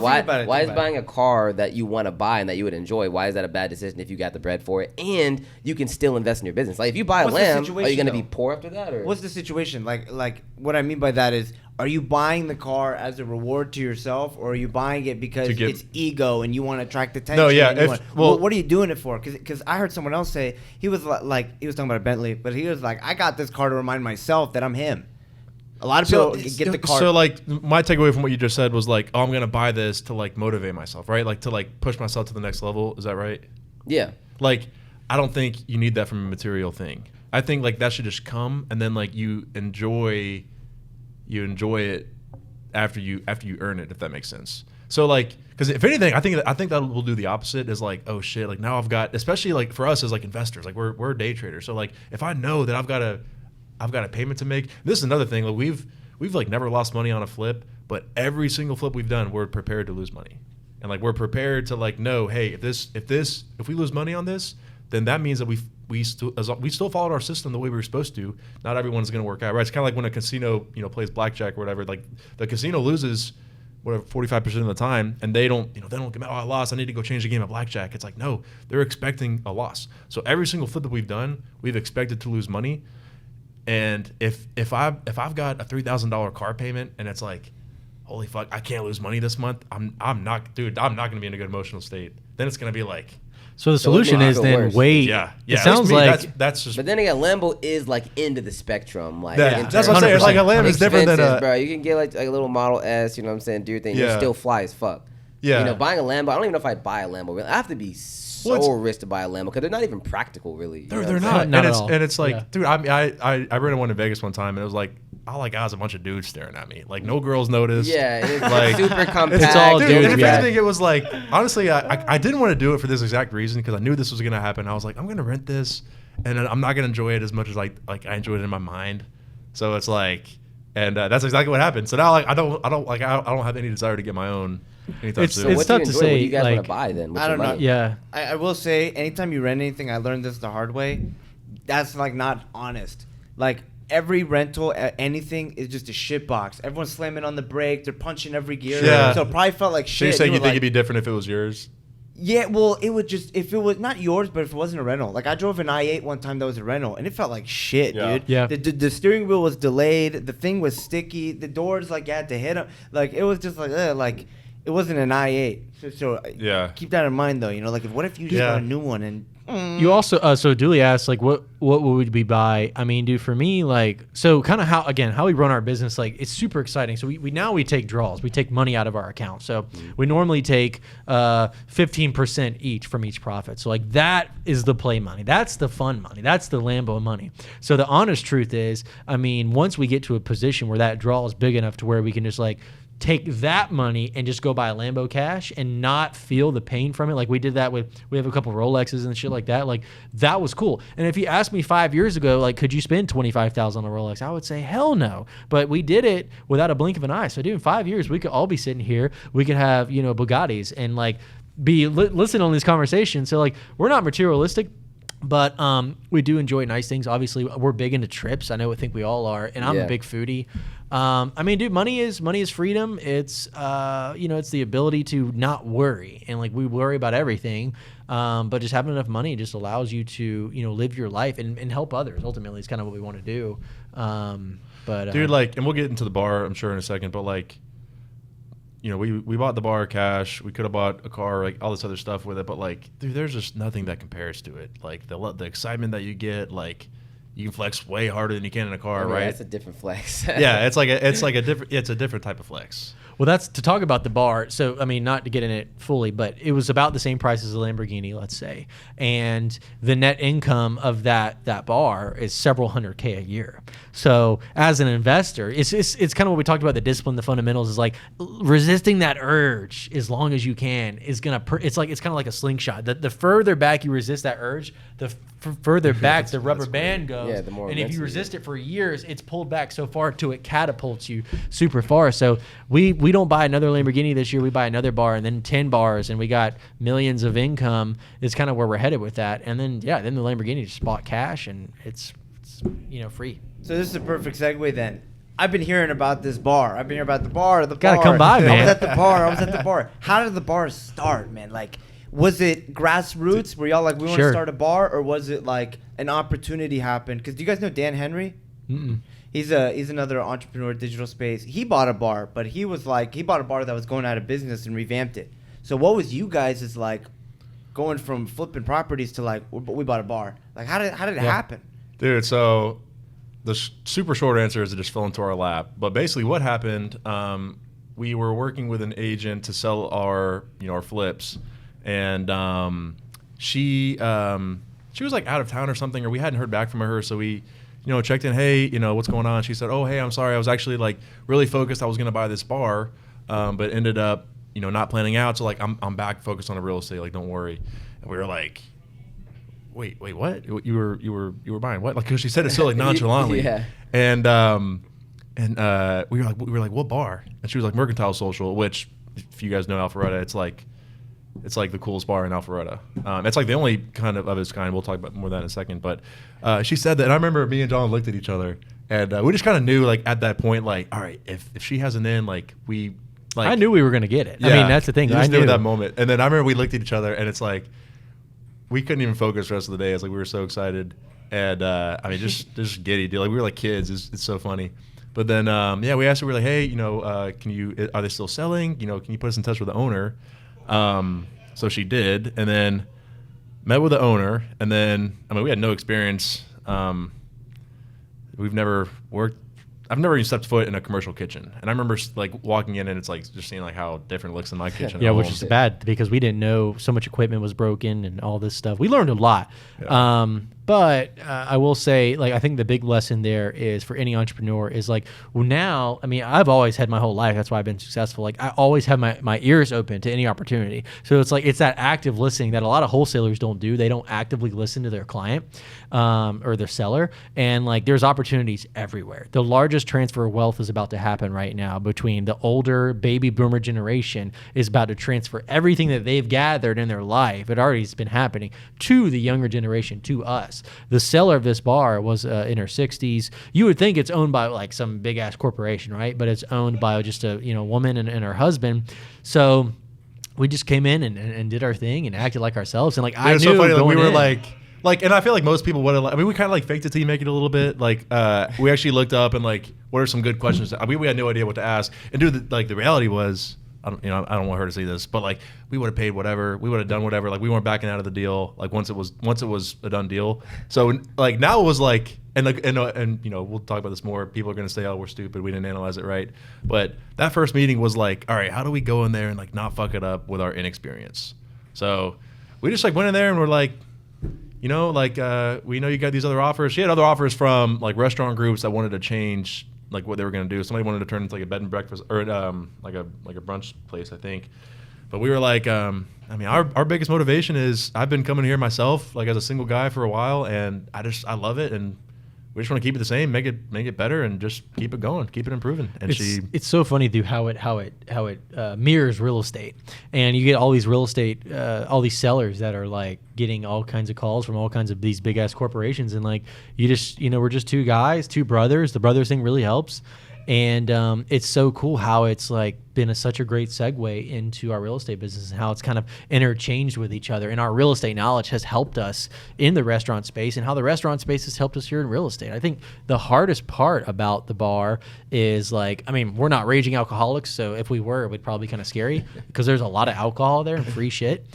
buying a car that you want to buy and that you would enjoy? Why is that a bad decision if you got the bread for it and you can still invest in your business? Like if you buy a Lamb, are you going to be poor after that? Or what's the situation? Like what I mean by that is, are you buying the car as a reward to yourself, or are you buying it because it's ego and you want to attract attention? No, yeah. What are you doing it for? Because I heard someone else say he was like he was talking about a Bentley, but he was like, I got this car to remind myself that I'm him. A lot of people get the car. So like my takeaway from what you just said was like, oh, I'm gonna buy this to like motivate myself, right? Like to like push myself to the next level. Is that right? Yeah. Like I don't think you need that from a material thing. I think like that should just come and then like you enjoy it after you earn it, if that makes sense. So like, because if anything, I think that will do the opposite. Is like, oh shit, like now I've got, especially like for us as like investors, like we're day traders. So like if I know that I've got a payment to make. This is another thing. Like we've like never lost money on a flip, but every single flip we've done, we're prepared to lose money, and like we're prepared to like know, hey, if we lose money on this, then that means that we still followed our system the way we were supposed to. Not everyone's going to work out, right? It's kind of like when a casino plays blackjack or whatever. Like the casino loses whatever 45% of the time, and they don't get mad. Oh, I lost. I need to go change the game of blackjack. It's like no, they're expecting a loss. So every single flip that we've done, we've expected to lose money. And if I've got a $3,000 car payment and it's like, holy fuck, I can't lose money this month. I'm not gonna be in a good emotional state. Then it's gonna be like. So the solution is then worse. wait. Yeah. It sounds like that's just. But then again, Lambo is like into the spectrum. Like that's what I'm saying. It's like a Lamb is different than a. Bro, you can get like a little Model S. You know what I'm saying? Do your thing. Yeah. You still fly as fuck. Yeah. You know, buying a Lambo. I don't even know if I'd buy a Lambo. I have to be so rich to buy a Lambo because they're not even practical, really. They're not. Not at all. And it's like, Yeah. dude, I rented one in Vegas one time, and it was like, all I got was a bunch of dudes staring at me. Like no girls noticed. Yeah, it's like super compact. It's all dude, dudes. and if Yeah. anything, it was like, honestly, I didn't want to do it for this exact reason because I knew this was gonna happen. I was like, I'm gonna rent this, and I'm not gonna enjoy it as much as like I enjoyed it in my mind. So it's like, and that's exactly what happened. So now like I don't have any desire to get my own anytime It's- soon. So it's what do you tough to enjoy? say, What do you guys want like- to buy then? with I your don't know. money? yeah. I will say, anytime you rent anything, I learned this the hard way. That's like not honest. Like every rental, anything is just a shit box. Everyone's slamming on the brake. They're punching every gear. Yeah. So it probably felt like So shit. you're saying you were think like, it'd be different if it was yours? Yeah, well, it would just, if it was not yours, but if it wasn't a rental. Like I drove an i8 one time that was a rental, and it felt like shit, Yeah. dude. Yeah. The steering wheel was delayed. The thing was sticky. The doors, like, you had to hit them. Like, it was just like it wasn't an i8. So Yeah. keep that in mind, though. You know, like, what if you just Yeah. got a new one and You also so Dooley asked like what would we buy? I mean, dude, for me, like, so kind of how we run our business, like it's super exciting. So we take draws. We take money out of our account. So we normally take 15% each from each profit. So like that is the play money. That's the fun money. That's the Lambo money. So the honest truth is, I mean, once we get to a position where that draw is big enough to where we can just like take that money and just go buy a Lambo cash and not feel the pain from it. Like we did that we have a couple Rolexes and shit like that. Like that was cool. And if you asked me 5 years ago, like, could you spend $25,000 on a Rolex? I would say, hell no. But we did it without a blink of an eye. So dude, in 5 years, we could all be sitting here. We could have, Bugattis and like be listen on these conversations. So like, we're not materialistic, but we do enjoy nice things. Obviously, we're big into trips. I think we all are, and I'm a big foodie. I mean, dude, money is freedom. It's it's the ability to not worry, and like we worry about everything, but just having enough money just allows you to live your life and help others. Ultimately, it's kind of what we want to do. But dude, like, and we'll get into the bar, I'm sure, in a second, but like, we bought the bar cash. We could have bought a car, like all this other stuff with it, but like, dude, there's just nothing that compares to it. Like the excitement that you get, like you can flex way harder than you can in a car, right? That's a different flex. Yeah, it's a different type of flex. Well, that's to talk about the bar. So, I mean, not to get in it fully, but it was about the same price as a Lamborghini, let's say. And the net income of that bar is several $100K a year. So, as an investor, it's kind of what we talked about, the discipline, the fundamentals is like resisting that urge as long as you can is going to, it's kind of like a slingshot. The further back you resist that urge, the further back the rubber band goes. Yeah, the more and if you resist it for years, it's pulled back so far till it catapults you super far. So we don't buy another Lamborghini this year. We buy another bar and then 10 bars, and we got millions of income. Is kind of where we're headed with that. And then the Lamborghini just bought cash, and it's free. So this is a perfect segue then. I've been hearing about this bar. I've been hearing about the bar. Gotta come by, man. I was at the bar. How did the bar start, man? Like, was it grassroots? Were y'all like, we want to start a bar? Or was it like an opportunity happened? Because do you guys know Dan Henry? Mm-mm. He's another entrepreneur, digital space. He bought a bar, but he bought a bar that was going out of business and revamped it. So what was you guys is like going from flipping properties to like, we bought a bar? Like, how did it happen? Dude, so the super short answer is it just fell into our lap. But basically what happened, we were working with an agent to sell our flips. And she was like out of town or something, or we hadn't heard back from her. So we, checked in, hey, what's going on? She said, oh, hey, I'm sorry. I was actually like really focused. I was going to buy this bar, but ended up, not planning out. So like, I'm back focused on the real estate. Like, don't worry. And we were like, wait, what? You were buying what? Like, cause she said it so like nonchalantly. Yeah. And we were like, what bar? And she was like, Mercantile Social, which if you guys know Alpharetta, it's like the coolest bar in Alpharetta. It's like the only kind of its kind. We'll talk about more of that in a second. But she said that, and I remember me and John looked at each other, and we just kind of knew, like, at that point, like, all right, if she has an in, like, we, like, I knew we were gonna get it. Yeah, I mean, that's the thing. I knew at that moment, and then I remember we looked at each other, and it's like we couldn't even focus the rest of the day. It's like we were so excited, and I mean, just giddy, dude. Like we were like kids. It's so funny. But then, we asked her, we were like, hey, are they still selling? Can you put us in touch with the owner? So she did, and then met with the owner, and then, I mean, we had no experience. I've never even stepped foot in a commercial kitchen. And I remember like walking in and it's like just seeing like how different it looks in my kitchen. Yeah, which is bad because we didn't know so much equipment was broken and all this stuff. We learned a lot. Yeah. But I will say, like, I think the big lesson there is for any entrepreneur is like, well, now, I mean, I've always had my whole life. That's why I've been successful. Like, I always have my ears open to any opportunity. So it's like, it's that active listening that a lot of wholesalers don't do. They don't actively listen to their client or their seller. And like, there's opportunities everywhere. The largest transfer of wealth is about to happen right now between the older baby boomer generation is about to transfer everything that they've gathered in their life. It already has been happening to the younger generation, to us. The seller of this bar was in her 60s. You would think it's owned by like some big ass corporation, right? But it's owned by just a woman and her husband. So we just came in and did our thing and acted like ourselves. And like I knew so funny, going we were in, like, and I feel like most people would have. I mean, we kind of like faked it till you make it a little bit. Like, we actually looked up and like, what are some good questions? I mean, we had no idea what to ask. And dude, the reality was, I don't want her to see this, but like we would have paid whatever, we would have done whatever. Like we weren't backing out of the deal. Like once it was a done deal. So like now it was like, and we'll talk about this more. People are gonna say, oh, we're stupid, we didn't analyze it right. But that first meeting was like, all right, how do we go in there and like not fuck it up with our inexperience? So we just like went in there and we're like, we know you got these other offers. She had other offers from like restaurant groups that wanted to change like what they were going to do. Somebody wanted to turn into like a bed and breakfast or like a brunch place, I think. But we were like, our biggest motivation is I've been coming here myself, like as a single guy for a while, and I love it, and we just want to keep it the same, make it better, and just keep it going, keep it improving. And it's so funny, dude, how it mirrors real estate, and you get all these real estate, all these sellers that are like getting all kinds of calls from all kinds of these big ass corporations, and like you just we're just two guys, two brothers. The brothers thing really helps. And it's so cool how it's like been such a great segue into our real estate business and how it's kind of interchanged with each other. And our real estate knowledge has helped us in the restaurant space, and how the restaurant space has helped us here in real estate. I think the hardest part about the bar is like, we're not raging alcoholics, so if we were, it would probably be kind of scary because there's a lot of alcohol there and free shit.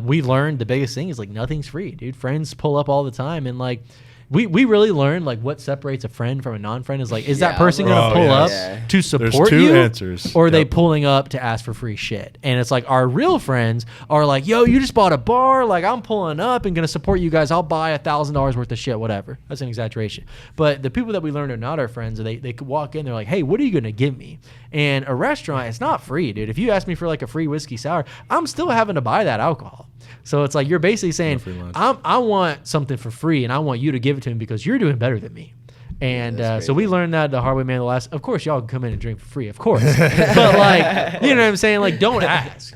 We've learned the biggest thing is like nothing's free, dude. Friends pull up all the time, and like we really learned like what separates a friend from a non-friend is like, is that person going to pull up to support There's two you answers. or are they pulling up to ask for free shit? And it's like our real friends are like, yo, you just bought a bar, like I'm pulling up and going to support you guys. I'll buy $1,000 worth of shit, whatever. That's an exaggeration. But the people that we learned are not our friends. They could walk in, they're like, hey, what are you going to give me? And a restaurant, it's not free, dude. If you ask me for like a free whiskey sour, I'm still having to buy that alcohol. So it's like you're basically saying, I want something for free, and I want you to give it to me because you're doing better than me. And so we learned that the hard way, man. Of course, y'all can come in and drink for free, of course. But like, you know what I'm saying? Like, don't ask.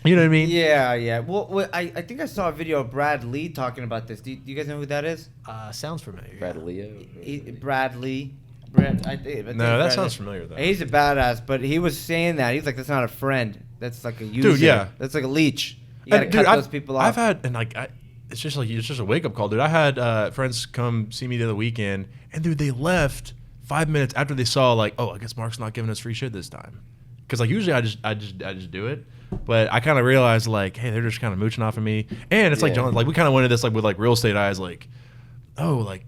You know what I mean? Yeah. Well, I think I saw a video of Brad Lee talking about this. Do you guys know who that is? Sounds familiar. Brad Leo. Brad Lee. I think no, that sounds familiar though. He's a badass, but he was saying that he's like, that's not a friend. That's like a user. Dude, yeah. That's like a leech. You gotta cut those people off. I've had, and like, it's just a wake up call, dude. I had friends come see me the other weekend, and dude, they left 5 minutes after they saw like, oh, I guess Mark's not giving us free shit this time, because like usually I just do it, but I kind of realized like, hey, they're just kind of mooching off of me, and it's like John, like we kind of went into this like with like real estate eyes, like, oh, like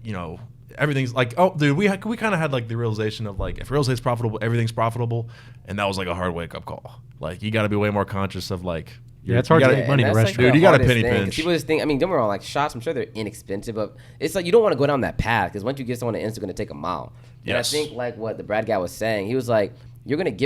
everything's like, oh, dude, we kind of had like the realization of like, if real estate's profitable, everything's profitable, and that was like a hard wake up call. Like you got to be way more conscious of like. Yeah, it's hard to make money in a restaurant. Like dude, you got to penny pinch. People just think, don't get me wrong, like shots, I'm sure they're inexpensive, but it's like you don't want to go down that path because once you get someone, it's going to take a mile. Yes. And I think like what the Brad guy was saying, he was like, you're going to go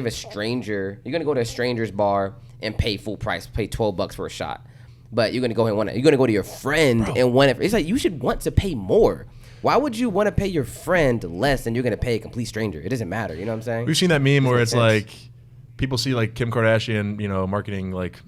to a stranger's bar and pay full price, pay $12 for a shot. But you're going to go to your friend and want it. It's like you should want to pay more. Why would you want to pay your friend less than you're going to pay a complete stranger? It doesn't matter. You know what I'm saying? We've seen that meme where it's like people see like Kim Kardashian, marketing like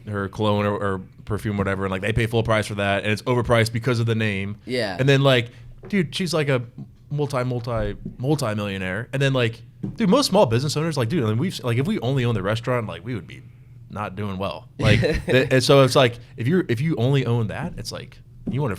her cologne or perfume, whatever, and like they pay full price for that, and it's overpriced because of the name. Yeah. And then like, dude, she's like a multi-millionaire, and then like, dude, most small business owners, like, dude, I mean, we've like if we only owned the restaurant, like we would be not doing well. Like, and so it's like if you only own that, it's like. You want a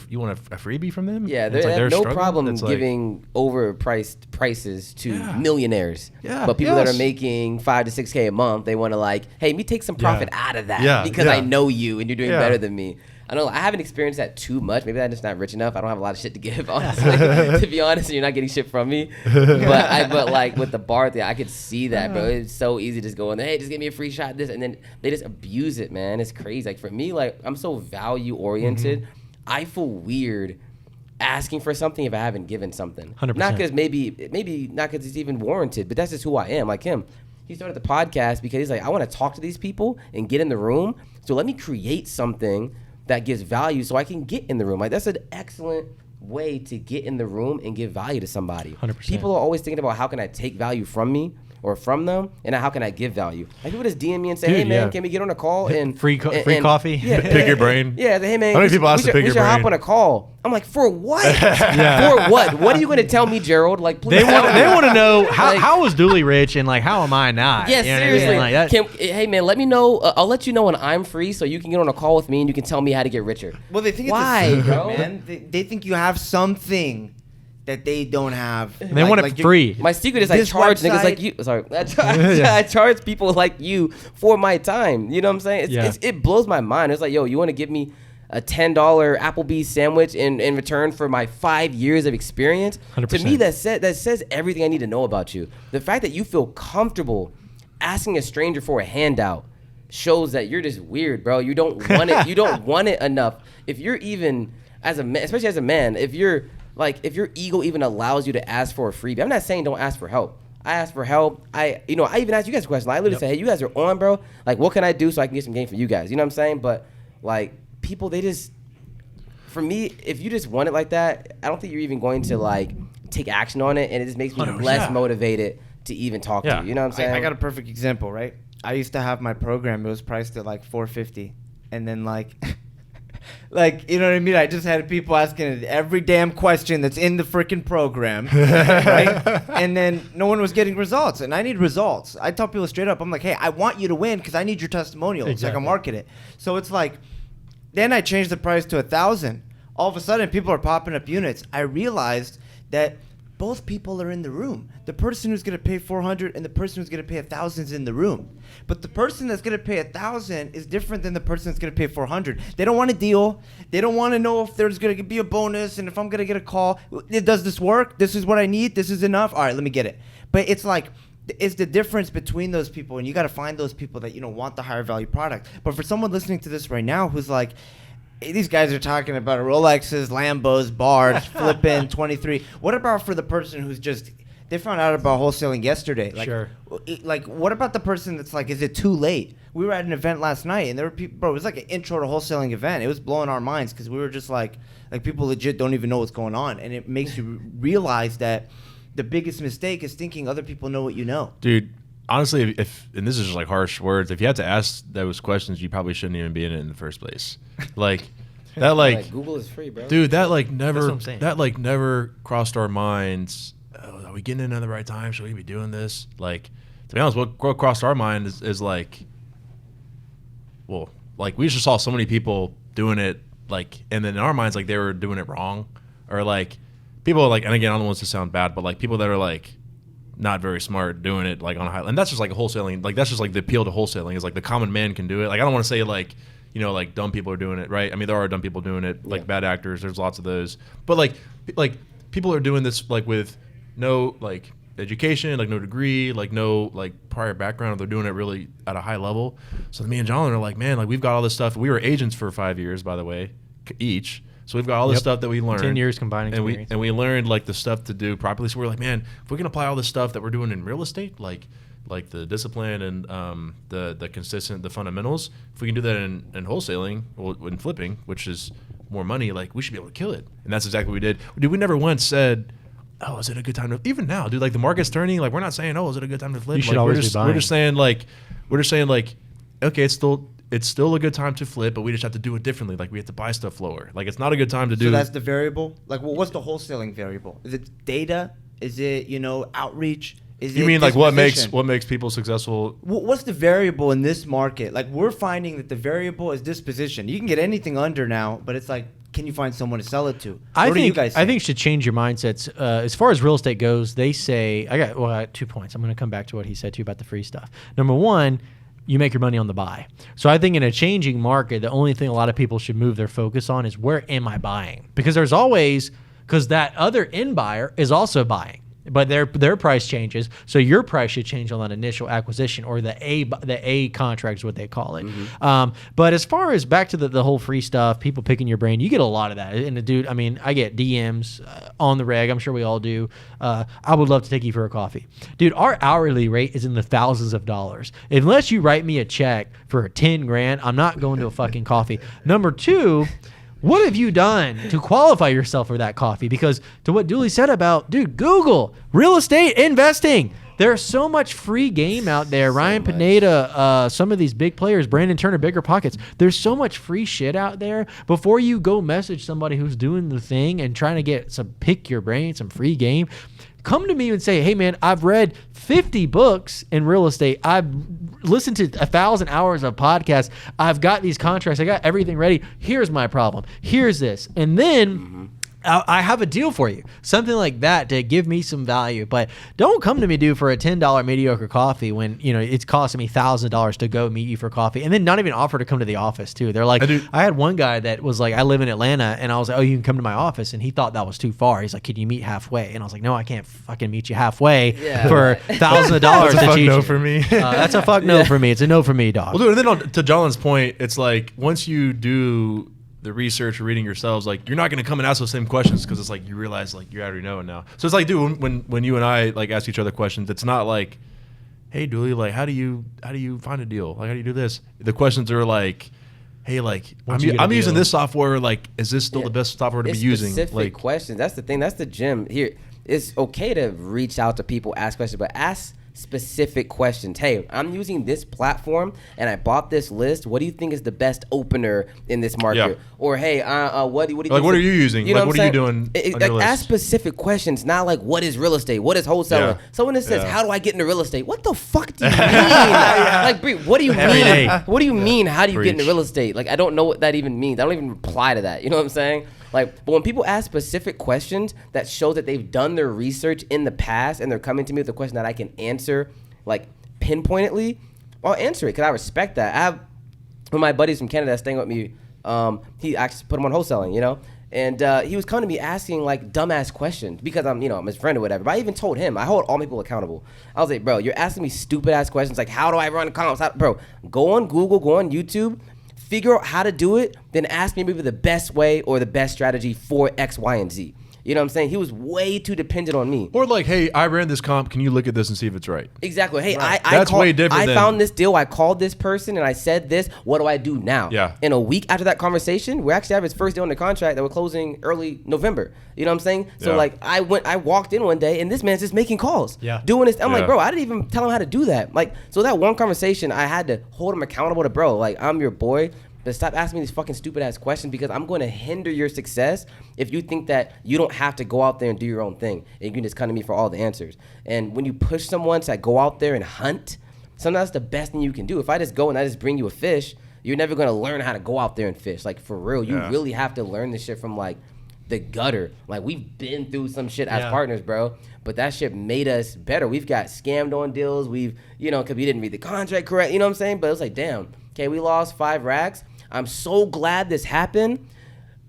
freebie from them? Yeah, they have no problem giving overpriced prices to millionaires. Yeah, but people that are making $5,000 to $6,000 a month, they want to like, hey, me take some profit out of that because I know you and you're doing better than me. I know I haven't experienced that too much. Maybe I'm just not rich enough. I don't have a lot of shit to give, honestly. To be honest, you're not getting shit from me. But like with the bar thing, I could see that, bro. It's so easy to just go in there, hey, just give me a free shot, this, and then they just abuse it, man. It's crazy. Like for me, like I'm so value oriented. Mm-hmm. I feel weird asking for something if I haven't given something. 100%. Not because maybe not because it's even warranted, but that's just who I am. Like him, he started the podcast because he's like, I want to talk to these people and get in the room. So let me create something that gives value so I can get in the room. Like that's an excellent way to get in the room and give value to somebody. 100%. People are always thinking about how can I take value from me or from them, and how can I give value? Like people just DM me and say, "Hey man, can we get on a call and free coffee? Yeah, pick your brain." Yeah, hey man, how many people ask to pick your brain? We should hop on a call. I'm like, for what? For what? What are you going to tell me, Gerald? Like, please. They want to know how was Dooley rich and like how am I not? Yeah, seriously. Like that. Hey man, let me know. I'll let you know when I'm free, so you can get on a call with me and you can tell me how to get richer. Well, they think why, it's a secret, bro? Man. They think you have something that they don't have. And they want it free. My secret is I This charge niggas website- like you. Sorry, I charge people like you for my time. You know what I'm saying? It blows my mind. It's like, yo, you want to give me a $10 Applebee's sandwich in return for my 5 years of experience? 100%. To me, that says everything I need to know about you. The fact that you feel comfortable asking a stranger for a handout shows that you're just weird, bro. You don't want it. You don't want it enough. If you're even as a man, especially as a man, if your ego even allows you to ask for a freebie. I'm not saying don't ask for help. I ask for help. I even ask you guys a question. I literally say, hey, you guys are on, bro. Like, what can I do so I can get some game for you guys? You know what I'm saying? But like, people, they just, for me, if you just want it like that, I don't think you're even going to like take action on it, and it just makes me less motivated to even talk to you. You know what I'm saying? I got a perfect example, right? I used to have my program. It was priced at like $450, and then like, like, you know what I mean? I just had people asking every damn question that's in the freaking program, right? And then no one was getting results, and I need results. I tell people straight up, I'm like, hey, I want you to win because I need your testimonials. Exactly. So I can market it. So it's like, then I changed the price to $1,000. All of a sudden, people are popping up units. I realized that both people are in the room. The person who's going to pay $400 and the person who's going to pay $1,000 is in the room. But the person that's going to pay $1,000 is different than the person that's going to pay $400. They don't want a deal. They don't want to know if there's going to be a bonus and if I'm going to get a call. Does this work? This is what I need. This is enough. All right, let me get it. But it's like, it's the difference between those people, and you got to find those people that, you know, want the higher value product. But for someone listening to this right now who's like, hey, these guys are talking about Rolexes, Lambos, bars, flipping 23. What about for the person who's just, they found out about wholesaling yesterday? Like, sure. Like, what about the person that's like, is it too late? We were at an event last night, and there were people, bro, it was like an intro to wholesaling event. It was blowing our minds because we were just like people legit don't even know what's going on. And it makes you realize that the biggest mistake is thinking other people know what you know. Dude, honestly, if and this is just like harsh words, if you had to ask those questions, you probably shouldn't even be in it in the first place. Like that, like Google is free, bro. Dude, that like never, That's what I'm saying. that like never crossed our minds. Oh, are we getting in at the right time? Should we be doing this? Like, to be honest, what crossed our mind is like, well, like we just saw so many people doing it, like, and then in our minds, like they were doing it wrong, or like people like, and again, I don't want to sound bad, but like people that are like not very smart doing it like on a high, and that's just like a wholesaling, like that's just like the appeal to wholesaling is like the common man can do it. Like I don't want to say like, you know, like dumb people are doing it, right? I mean, there are dumb people doing it, like bad actors. There's lots of those, but like people are doing this like with no like education, like no degree, like no like prior background. They're doing it really at a high level. So me and John are like, man, like we've got all this stuff. We were agents for 5 years, by the way, each. So we've got all this stuff that we learned. 10 years combining experience. And we learned like the stuff to do properly. So we're like, man, if we can apply all this stuff that we're doing in real estate, like the discipline and the consistent, the fundamentals, if we can do that in wholesaling or in flipping, which is more money, like we should be able to kill it. And that's exactly what we did. Dude, we never once said, oh, is it a good time to, even now, dude, like the market's turning, like we're not saying, oh, is it a good time to flip? You should like, always be buying. we're just saying like, okay, it's still a good time to flip, but we just have to do it differently. Like we have to buy stuff lower. Like it's not a good time to do. So that's the variable? Like, well, what's the wholesaling variable? Is it data? Is it, you know, outreach? Is you it mean like disposition? what makes people successful? What's the variable in this market? Like we're finding that the variable is disposition. You can get anything under now, but it's like, can you find someone to sell it to? I What do you think guys I think you should change your mindsets. As far as real estate goes, they say I got 2 points. I'm going to come back to what he said to you about the free stuff. Number one, you make your money on the buy. So I think in a changing market, the only thing a lot of people should move their focus on is where am I buying? Because there's always, because that other end buyer is also buying, but their price changes. So your price should change on that initial acquisition, or the A contract is what they call it. Mm-hmm. But as far as back to the whole free stuff, people picking your brain, you get a lot of that. And the dude, I mean, I get DMs on the reg. I'm sure we all do. I would love to take you for a coffee. Dude, our hourly rate is in the thousands of dollars. Unless you write me a check for 10 grand, I'm not going to a fucking coffee. Number two, what have you done to qualify yourself for that coffee? Because to what Dooley said about, dude, Google, real estate investing. There's so much free game out there. Ryan Pineda, some of these big players, Brandon Turner, Bigger Pockets. There's so much free shit out there. Before you go message somebody who's doing the thing and trying to get some pick your brain, some free game, come to me and say, hey, man, I've read 50 books in real estate. I've listened to 1,000 hours of podcasts. I've got these contracts. I got everything ready. Here's my problem. Here's this. And then I have a deal for you. Something like that to give me some value. But don't come to me, dude, for a $10 mediocre coffee when, it's costing me $1,000 to go meet you for coffee. And then not even offer to come to the office, too. They're like, I had one guy that was like, I live in Atlanta. And I was like, oh, you can come to my office. And he thought that was too far. He's like, can you meet halfway? And I was like, no, I can't fucking meet you halfway for $1,000 to That's a fuck teach no you. for me. That's a fuck no for me. It's a no for me, dog. Well, dude, and then to Jolin's point, it's like once you do the research or reading yourselves, like you're not going to come and ask those same questions because it's like you realize like you already know it now. So it's like, dude, when you and I like ask each other questions, it's not like, hey, Dooley, like how do you find a deal? Like how do you do this? The questions are like, hey, like I'm using this software. Like, is this still the best software to be using? Specific questions. That's the thing. That's the gem here. It's okay to reach out to people, ask questions, but ask specific questions. Hey, I'm using this platform and I bought this list. What do you think is the best opener in this market? Yeah. Or hey, what do you like? What are you using? You know what are you doing? On your list? Ask specific questions. Not like what is real estate? What is wholesaling? Yeah. Someone that says, how do I get into real estate? What the fuck do you mean? Like, Bree, what do you mean? What do you mean? How do you get into real estate? Like, I don't know what that even means. I don't even reply to that. You know what I'm saying? Like, but when people ask specific questions that show that they've done their research in the past and they're coming to me with a question that I can answer, like, pinpointedly, I'll answer it because I respect that. I have one of my buddies from Canada staying with me. He actually put him on wholesaling, and he was coming to me asking, like, dumbass questions because I'm his friend or whatever. But I even told him, I hold all people accountable. I was like, bro, you're asking me stupid-ass questions like, how do I run comps? Bro, go on Google, go on YouTube, figure out how to do it, then ask me maybe the best way or the best strategy for X, Y, and Z. You know what I'm saying? He was way too dependent on me. Or like, hey, I ran this comp. Can you look at this and see if it's right? Exactly. Hey, right. That's way different. I found this deal. I called this person and I said this. What do I do now? Yeah. In a week after that conversation, we actually have his first deal in the contract that we're closing early November. You know what I'm saying? So like, I walked in one day and this man's just making calls. Yeah. Doing this. I'm like, bro, I didn't even tell him how to do that. Like, so that one conversation, I had to hold him accountable to, bro, like, I'm your boy. But stop asking me these fucking stupid ass questions because I'm going to hinder your success if you think that you don't have to go out there and do your own thing and you can just come to me for all the answers. And when you push someone to go out there and hunt, sometimes that's the best thing you can do. If I just go and I just bring you a fish, you're never going to learn how to go out there and fish. Like, for real, you really have to learn this shit from, like, the gutter. Like, we've been through some shit as partners, bro. But that shit made us better. We've got scammed on deals. We've, because we didn't read the contract correct. You know what I'm saying? But it was like, damn, okay, we lost 5 racks. I'm so glad this happened.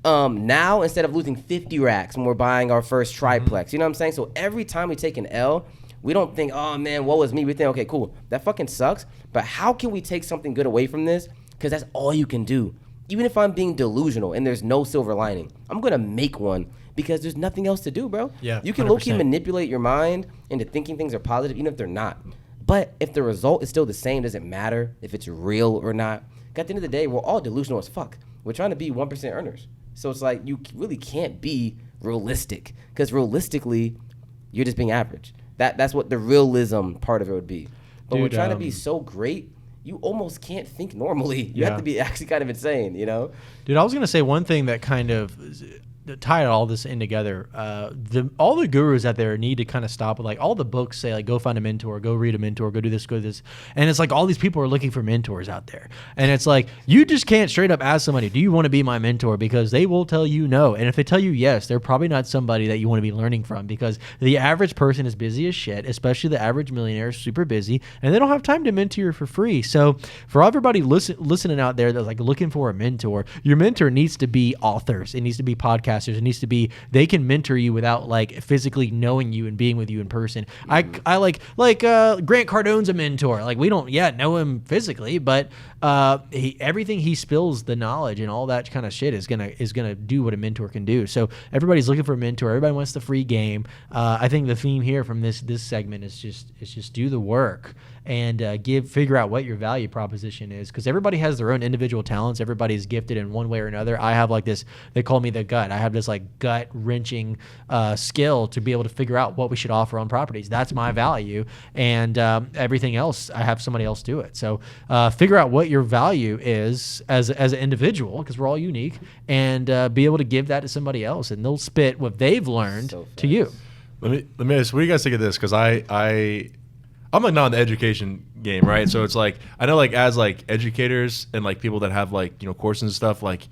Now, instead of losing 50 racks when we're buying our first triplex, you know what I'm saying? So every time we take an L, we don't think, oh man, what was me? We think, okay, cool, that fucking sucks. But how can we take something good away from this? Because that's all you can do. Even if I'm being delusional and there's no silver lining, I'm gonna make one because there's nothing else to do, bro. Yeah, you can 100%. low-key manipulate your mind into thinking things are positive, even if they're not. But if the result is still the same, doesn't matter if it's real or not. At the end of the day, we're all delusional as fuck. We're trying to be 1% earners. So it's like you really can't be realistic because realistically, you're just being average. That's what the realism part of it would be. But Dude, we're trying to be so great, you almost can't think normally. You have to be actually kind of insane, Dude, I was going to say one thing that kind of tie all this in together. All the gurus out there need to kind of stop with, like, all the books say, like, go find a mentor, go read a mentor, go do this, go do this. And it's like all these people are looking for mentors out there. And it's like, you just can't straight up ask somebody, do you want to be my mentor? Because they will tell you no. And if they tell you yes, they're probably not somebody that you want to be learning from because the average person is busy as shit, especially the average millionaire is super busy and they don't have time to mentor you for free. So for everybody listening out there that's like looking for a mentor, your mentor needs to be authors. It needs to be podcasters. It needs to be, they can mentor you without like physically knowing you and being with you in person. I like Grant Cardone's a mentor. Like, we don't yet know him physically, but everything he spills, the knowledge and all that kind of shit is gonna do what a mentor can do. So everybody's looking for a mentor. Everybody wants the free game. I think the theme here from this segment is just do the work and figure out what your value proposition is, because everybody has their own individual talents. Everybody's gifted in one way or another. I have like this, they call me the gut. I have this like gut wrenching skill to be able to figure out what we should offer on properties. That's my value, and everything else I have somebody else do it. So figure out what your value is as an individual, because we're all unique, and be able to give that to somebody else, and they'll spit what they've learned to you. Let me ask, what do you guys think of this? Because I'm like not in the education game, right? So it's like, I know like as like educators and like people that have like, courses and stuff, like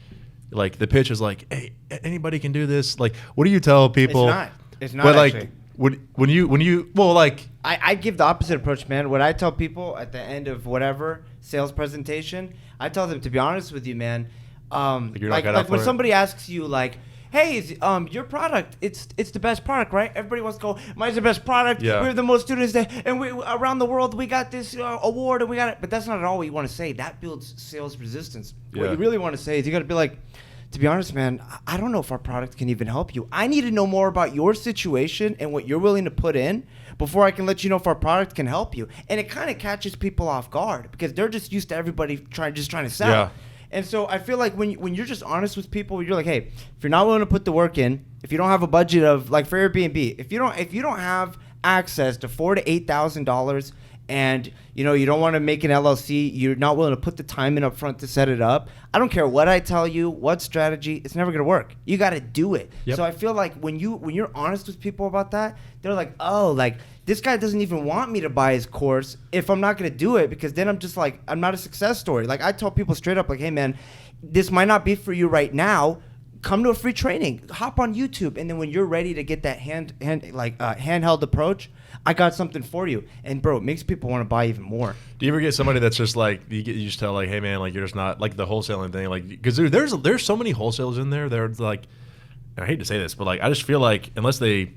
like the pitch is like, hey, anybody can do this. Like, what do you tell people? It's not But like, actually. when you well, like, I give the opposite approach, man. What I tell people at the end of whatever sales presentation, I tell them, to be honest with you, man, you're not like cut out when for it? somebody asks you, like, hey, your product, it's the best product, right? Everybody wants to go, mine's the best product. Yeah. We have the most students there, and we around the world, we got this award, and we got it. But that's not at all what you want to say. That builds sales resistance. What Yeah. you really want to say is you got to be like, to be honest, man, I don't know if our product can even help you. I need to know more about your situation and what you're willing to put in before I can let you know if our product can help you. And it kind of catches people off guard because they're just used to everybody trying to sell. Yeah. And so I feel like when you're just honest with people, you're like, hey, if you're not willing to put the work in, if you don't have a budget of, like, for Airbnb, if you don't have access to $4,000 to $8,000, and you don't want to make an LLC, you're not willing to put the time in up front to set it up, I don't care what I tell you, what strategy, it's never going to work. You got to do it. Yep. So I feel like when you're honest with people about that, they're like, oh, like, this guy doesn't even want me to buy his course if I'm not going to do it, because then I'm just like, I'm not a success story. Like, I tell people straight up, like, hey, man, this might not be for you right now. Come to a free training, hop on YouTube, and then when you're ready to get that handheld approach, I got something for you. And bro, it makes people want to buy even more. do you ever get somebody that's just like you just tell like, hey man, like you're just not like the wholesaling thing, like because there's so many wholesalers in there. They're like, I hate to say this, but like I just feel like unless they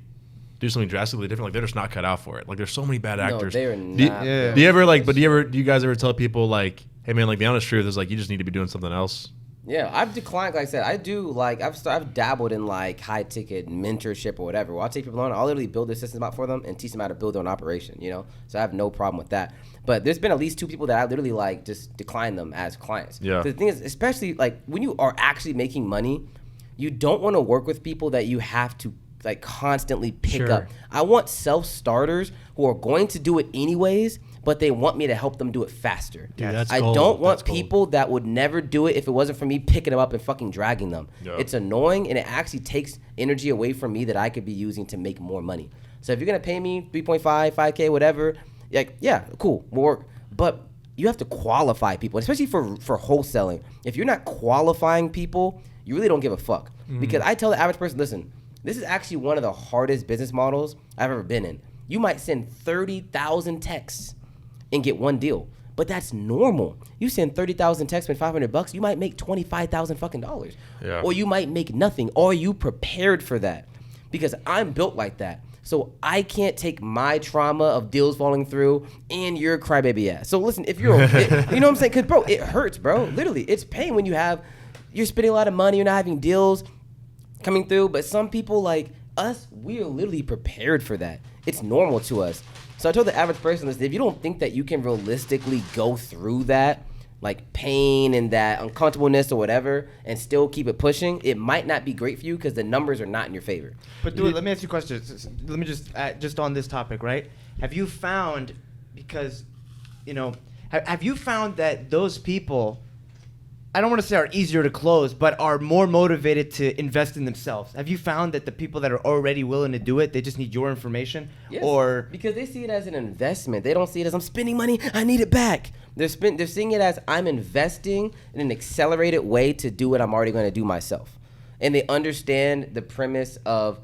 do something drastically different, like they're just not cut out for it. Like there's so many bad actors. No, they're not. Yeah. Do you ever like? But do you guys ever tell people like, hey man, like the honest truth is like you just need to be doing something else? Yeah, I've declined. Like I said, I do like I've dabbled in like high ticket mentorship or whatever. Where I'll take people on, I'll literally build their systems out for them and teach them how to build their own operation. So I have no problem with that. But there's been at least 2 people that I literally like just decline them as clients. Yeah. The thing is, especially like when you are actually making money, you don't want to work with people that you have to like constantly pick Sure. up. I want self-starters who are going to do it anyways, but they want me to help them do it faster. Dude, that's I gold. don't want That's gold. people that would never do it if it wasn't for me picking them up and fucking dragging them. Yeah. It's annoying, and it actually takes energy away from me that I could be using to make more money. So if you're gonna pay me 3.5, 5K, whatever, like, yeah, cool, we'll work. But you have to qualify people, especially for wholesaling. If you're not qualifying people, you really don't give a fuck. Because I tell the average person, listen, this is actually one of the hardest business models I've ever been in. You might send 30,000 texts and get one deal, but that's normal. You send 30,000 texts, spend $500, you might make $25,000 fucking dollars, Yeah. or you might make nothing. Are you prepared for that? Because I'm built like that, so I can't take my trauma of deals falling through and your crybaby ass. So listen, if you're, you know what I'm saying? Because bro, it hurts, bro. Literally, it's pain when you're spending a lot of money, you're not having deals coming through. But some people like us, we are literally prepared for that. It's normal to us. So I told the average person, listen, if you don't think that you can realistically go through that, like pain and that uncomfortableness or whatever, and still keep it pushing, it might not be great for you because the numbers are not in your favor. But Dooley, let me ask you a question. Let me just on this topic, right? Have you found, because, have you found that those people, I don't want to say are easier to close, but are more motivated to invest in themselves? Have you found that the people that are already willing to do it, they just need your information? Yes, Or because they see it as an investment. They don't see it as I'm spending money, I need it back. They're seeing it as I'm investing in an accelerated way to do what I'm already going to do myself. And they understand the premise of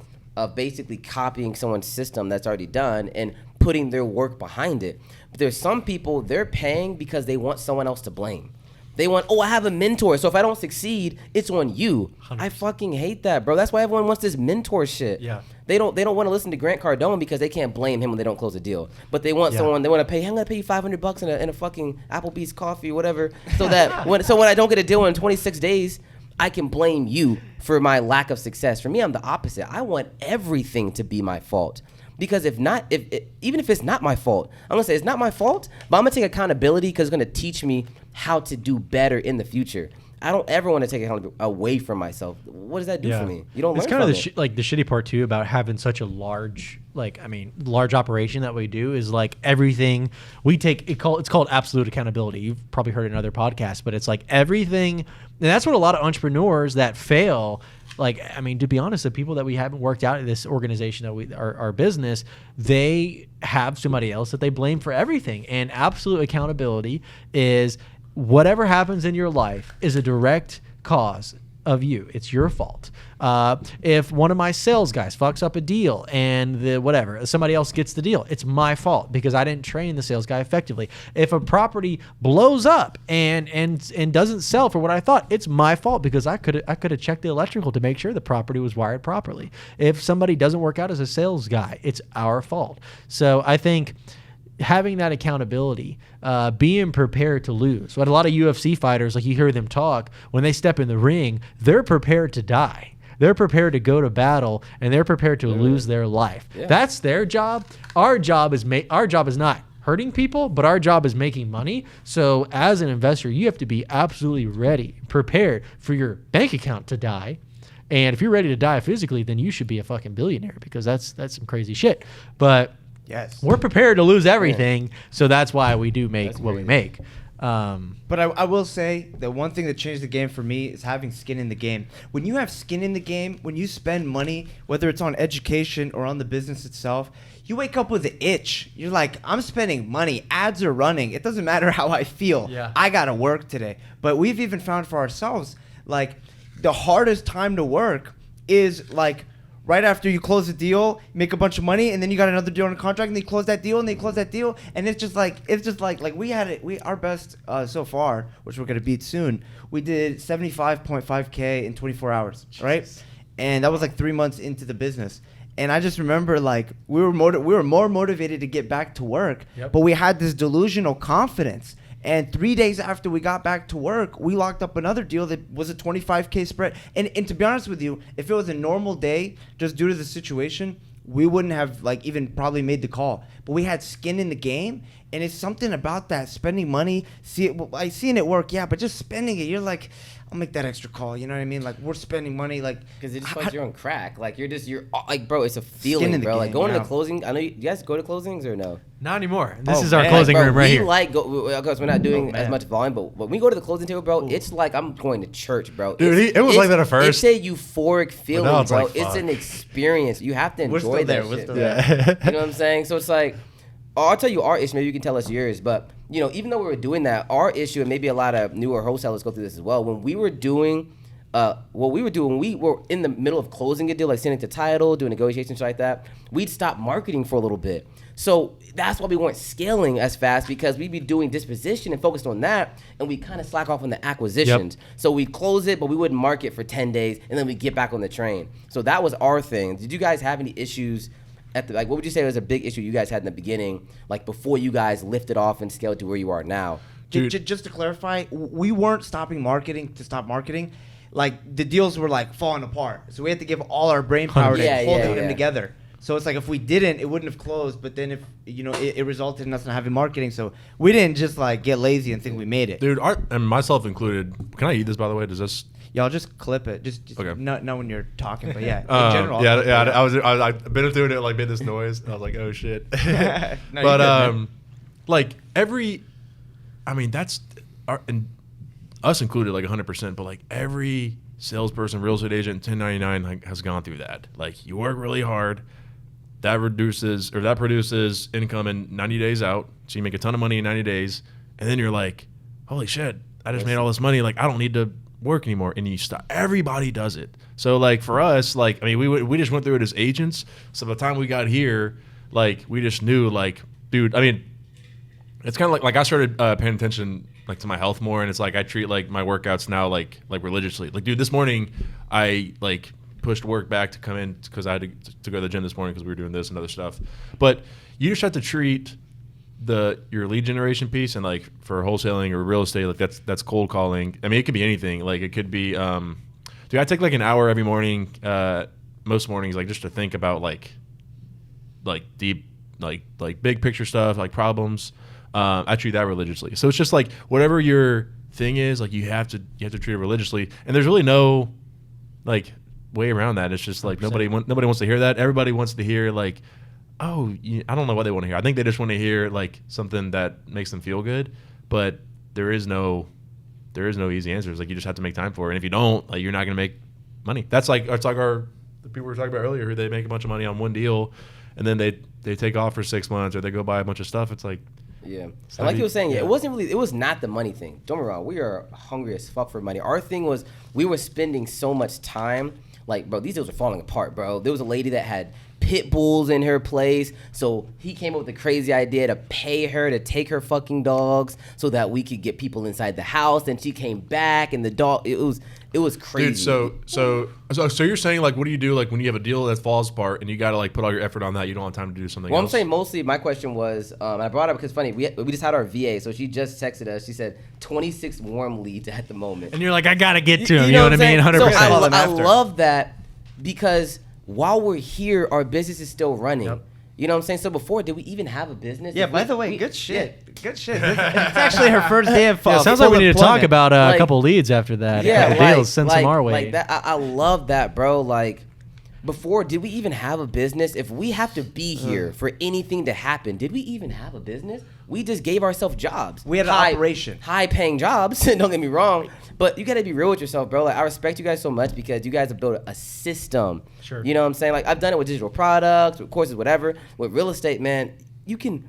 basically copying someone's system that's already done and putting their work behind it. But there's some people, they're paying because they want someone else to blame. They want, I have a mentor, so if I don't succeed, it's on you. 100%. I fucking hate that, bro. That's why everyone wants this mentor shit. Yeah. They don't want to listen to Grant Cardone because they can't blame him when they don't close a deal. But they want someone, they want to pay, I'm going to pay you $500 in a fucking Applebee's coffee or whatever, so that when I don't get a deal in 26 days, I can blame you for my lack of success. For me, I'm the opposite. I want everything to be my fault. Because even if it's not my fault, I'm going to say it's not my fault, but I'm going to take accountability because it's going to teach me how to do better in the future. I don't ever want to take accountability away from myself. What does that do for me? You don't learn It's kind of from the it. the shitty part too about having such a large operation that we do is like everything we take. It's called absolute accountability. You've probably heard it in other podcasts, but it's like everything, and that's what a lot of entrepreneurs that fail. Like, I mean, to be honest, the people that we haven't worked out in this organization that our business, they have somebody else that they blame for everything. And absolute accountability is whatever happens in your life is a direct cause of you. It's your fault. If one of my sales guys fucks up a deal and somebody else gets the deal, it's my fault because I didn't train the sales guy effectively. If a property blows up and doesn't sell for what I thought, it's my fault because I could have checked the electrical to make sure the property was wired properly. If somebody doesn't work out as a sales guy, it's our fault. So I think having that accountability, being prepared to lose. What a lot of UFC fighters, like you hear them talk, when they step in the ring, they're prepared to die. They're prepared to go to battle, and they're prepared to lose their life. Yeah. That's their job. Our job is not hurting people, but our job is making money. So as an investor, you have to be absolutely ready, prepared for your bank account to die. And if you're ready to die physically, then you should be a fucking billionaire because that's some crazy shit. But yes, we're prepared to lose everything, so that's why we do make what we make. But I will say the one thing that changed the game for me is having skin in the game. When you have skin in the game, when you spend money, whether it's on education or on the business itself, you wake up with an itch. You're like, I'm spending money. Ads are running. It doesn't matter how I feel. Yeah. I got to work today. But we've even found for ourselves, like, the hardest time to work is, like, right after you close the deal, make a bunch of money, and then you got another deal on a contract, and they close that deal, and it's just like we had it. Our best so far, which we're gonna beat soon. We did 75.5K in 24 hours, right? And that was like 3 months into the business. And I just remember, like, we were more motivated to get back to work, but we had this delusional confidence. And 3 days after we got back to work, we locked up another deal that was a 25K spread. And to be honest with you, if it was a normal day, just due to the situation, we wouldn't have, like, even probably made the call. But we had skin in the game, and it's something about that, spending money, seeing it work, yeah, but just spending it, you're like, I'll make that extra call, you know what I mean? Like, we're spending money, like, because it just feels like you're on crack. Like, you're like, bro, it's a feeling, bro. Like, going to the closing. I know you guys go to closings or no? Not anymore. This is our closing room right here. Because we're not doing as much volume, but when we go to the closing table, bro, it's like I'm going to church, bro. Dude, it was like that at first. It's a euphoric feeling, bro. Like, it's an experience. You have to enjoy that shit. We're still there. You know what I'm saying? So it's like, I'll tell you our issue. Maybe you can tell us yours. But, you know, even though we were doing that, our issue, and maybe a lot of newer wholesalers go through this as well, when we were doing what we were doing, we were in the middle of closing a deal, like sending to title, doing negotiations like that. We'd stop marketing for a little bit. So that's why we weren't scaling as fast, because we'd be doing disposition and focused on that, and we kind of slack off on the acquisitions. Yep. So we'd close it, but we wouldn't market for 10 days, and then we'd get back on the train. So that was our thing. Did you guys have any issues what would you say was a big issue you guys had in the beginning, like before you guys lifted off and scaled to where you are now? Just to clarify, we weren't stopping marketing to stop marketing. Like, the deals were, like, falling apart. So we had to give all our brain power to holding them together. So it's like, if we didn't, it wouldn't have closed. But then if, you know, it resulted in us not having marketing. So we didn't just, like, get lazy and think we made it. Dude, and myself included. Can I eat this, by the way? Does this... Yeah, I'll just clip it. Just okay. Not when you're talking, but yeah, in general. I've been through it. It like made this noise. And I was like, oh shit. No, but like that's and us included, like 100%. But like every salesperson, real estate agent, 1099 like has gone through that. Like, you work really hard, that produces income in 90 days out. So you make a ton of money in 90 days, and then you're like, holy shit, I just made all this money. Like, I don't need to work anymore, and you stop. Everybody does it. So like for us, like, I mean, we just went through it as agents. So by the time we got here, like, we just knew, like, dude, I mean, it's kind of like I started paying attention, like, to my health more, and it's like I treat, like, my workouts now like religiously. Like, dude, this morning I like pushed work back to come in because I had to go to the gym this morning because we were doing this and other stuff. But you just have to treat your lead generation piece, and like for wholesaling or real estate, like that's cold calling. I mean, it could be anything. Like, it could be dude, I take like an hour every morning, most mornings, like, just to think about like deep, like big picture stuff, like problems. I treat that religiously. So it's just like whatever your thing is, like, you have to treat it religiously, and there's really no like way around that. It's just like 100%. nobody wants to hear that. Everybody wants to hear, like, oh, I don't know what they want to hear. I think they just want to hear, like, something that makes them feel good. But there is no easy answers. Like, you just have to make time for it. And if you don't, like, you're not going to make money. That's like the people we were talking about earlier, who they make a bunch of money on one deal, and then they take off for 6 months, or they go buy a bunch of stuff. It's like, Yeah. So And like you were saying, yeah. it was not the money thing. Don't get me wrong. We are hungry as fuck for money. Our thing was we were spending so much time. Like, bro, these deals are falling apart, bro. There was a lady that had pit bulls in her place. So he came up with the crazy idea to pay her to take her fucking dogs so that we could get people inside the house. Then she came back and the dog, it was crazy. Dude, so you're saying, like, what do you do, like, when you have a deal that falls apart and you got to, like, put all your effort on that, you don't have time to do something Well, else? I'm saying mostly my question was, and I brought it up because funny, we just had our VA, so she just texted us. She said 26 warm leads at the moment. And you're like, I gotta get to him. You know know what I mean? I'm 100%. saying? So I after. love that because while we're here, our business is still running. Yep. You know what I'm saying? So before, did we even have a business? Yeah, If by we- the way, we- good shit. yeah. Good shit. It's actually her first day of Yeah, sounds like we need to talk about a Like- couple leads after that. Yeah, A couple like, deals, send like, some our way. like that. I love that, bro. Like, before, did we even have a business? If we have to be here for anything to happen, did we even have a business? We just gave ourselves jobs. We had an operation. High-paying jobs. Don't get me wrong, but you got to be real with yourself, bro. Like, I respect you guys so much because you guys have built a system. Sure. You know what I'm saying? Like, I've done it with digital products, with courses, whatever. With real estate, man, you can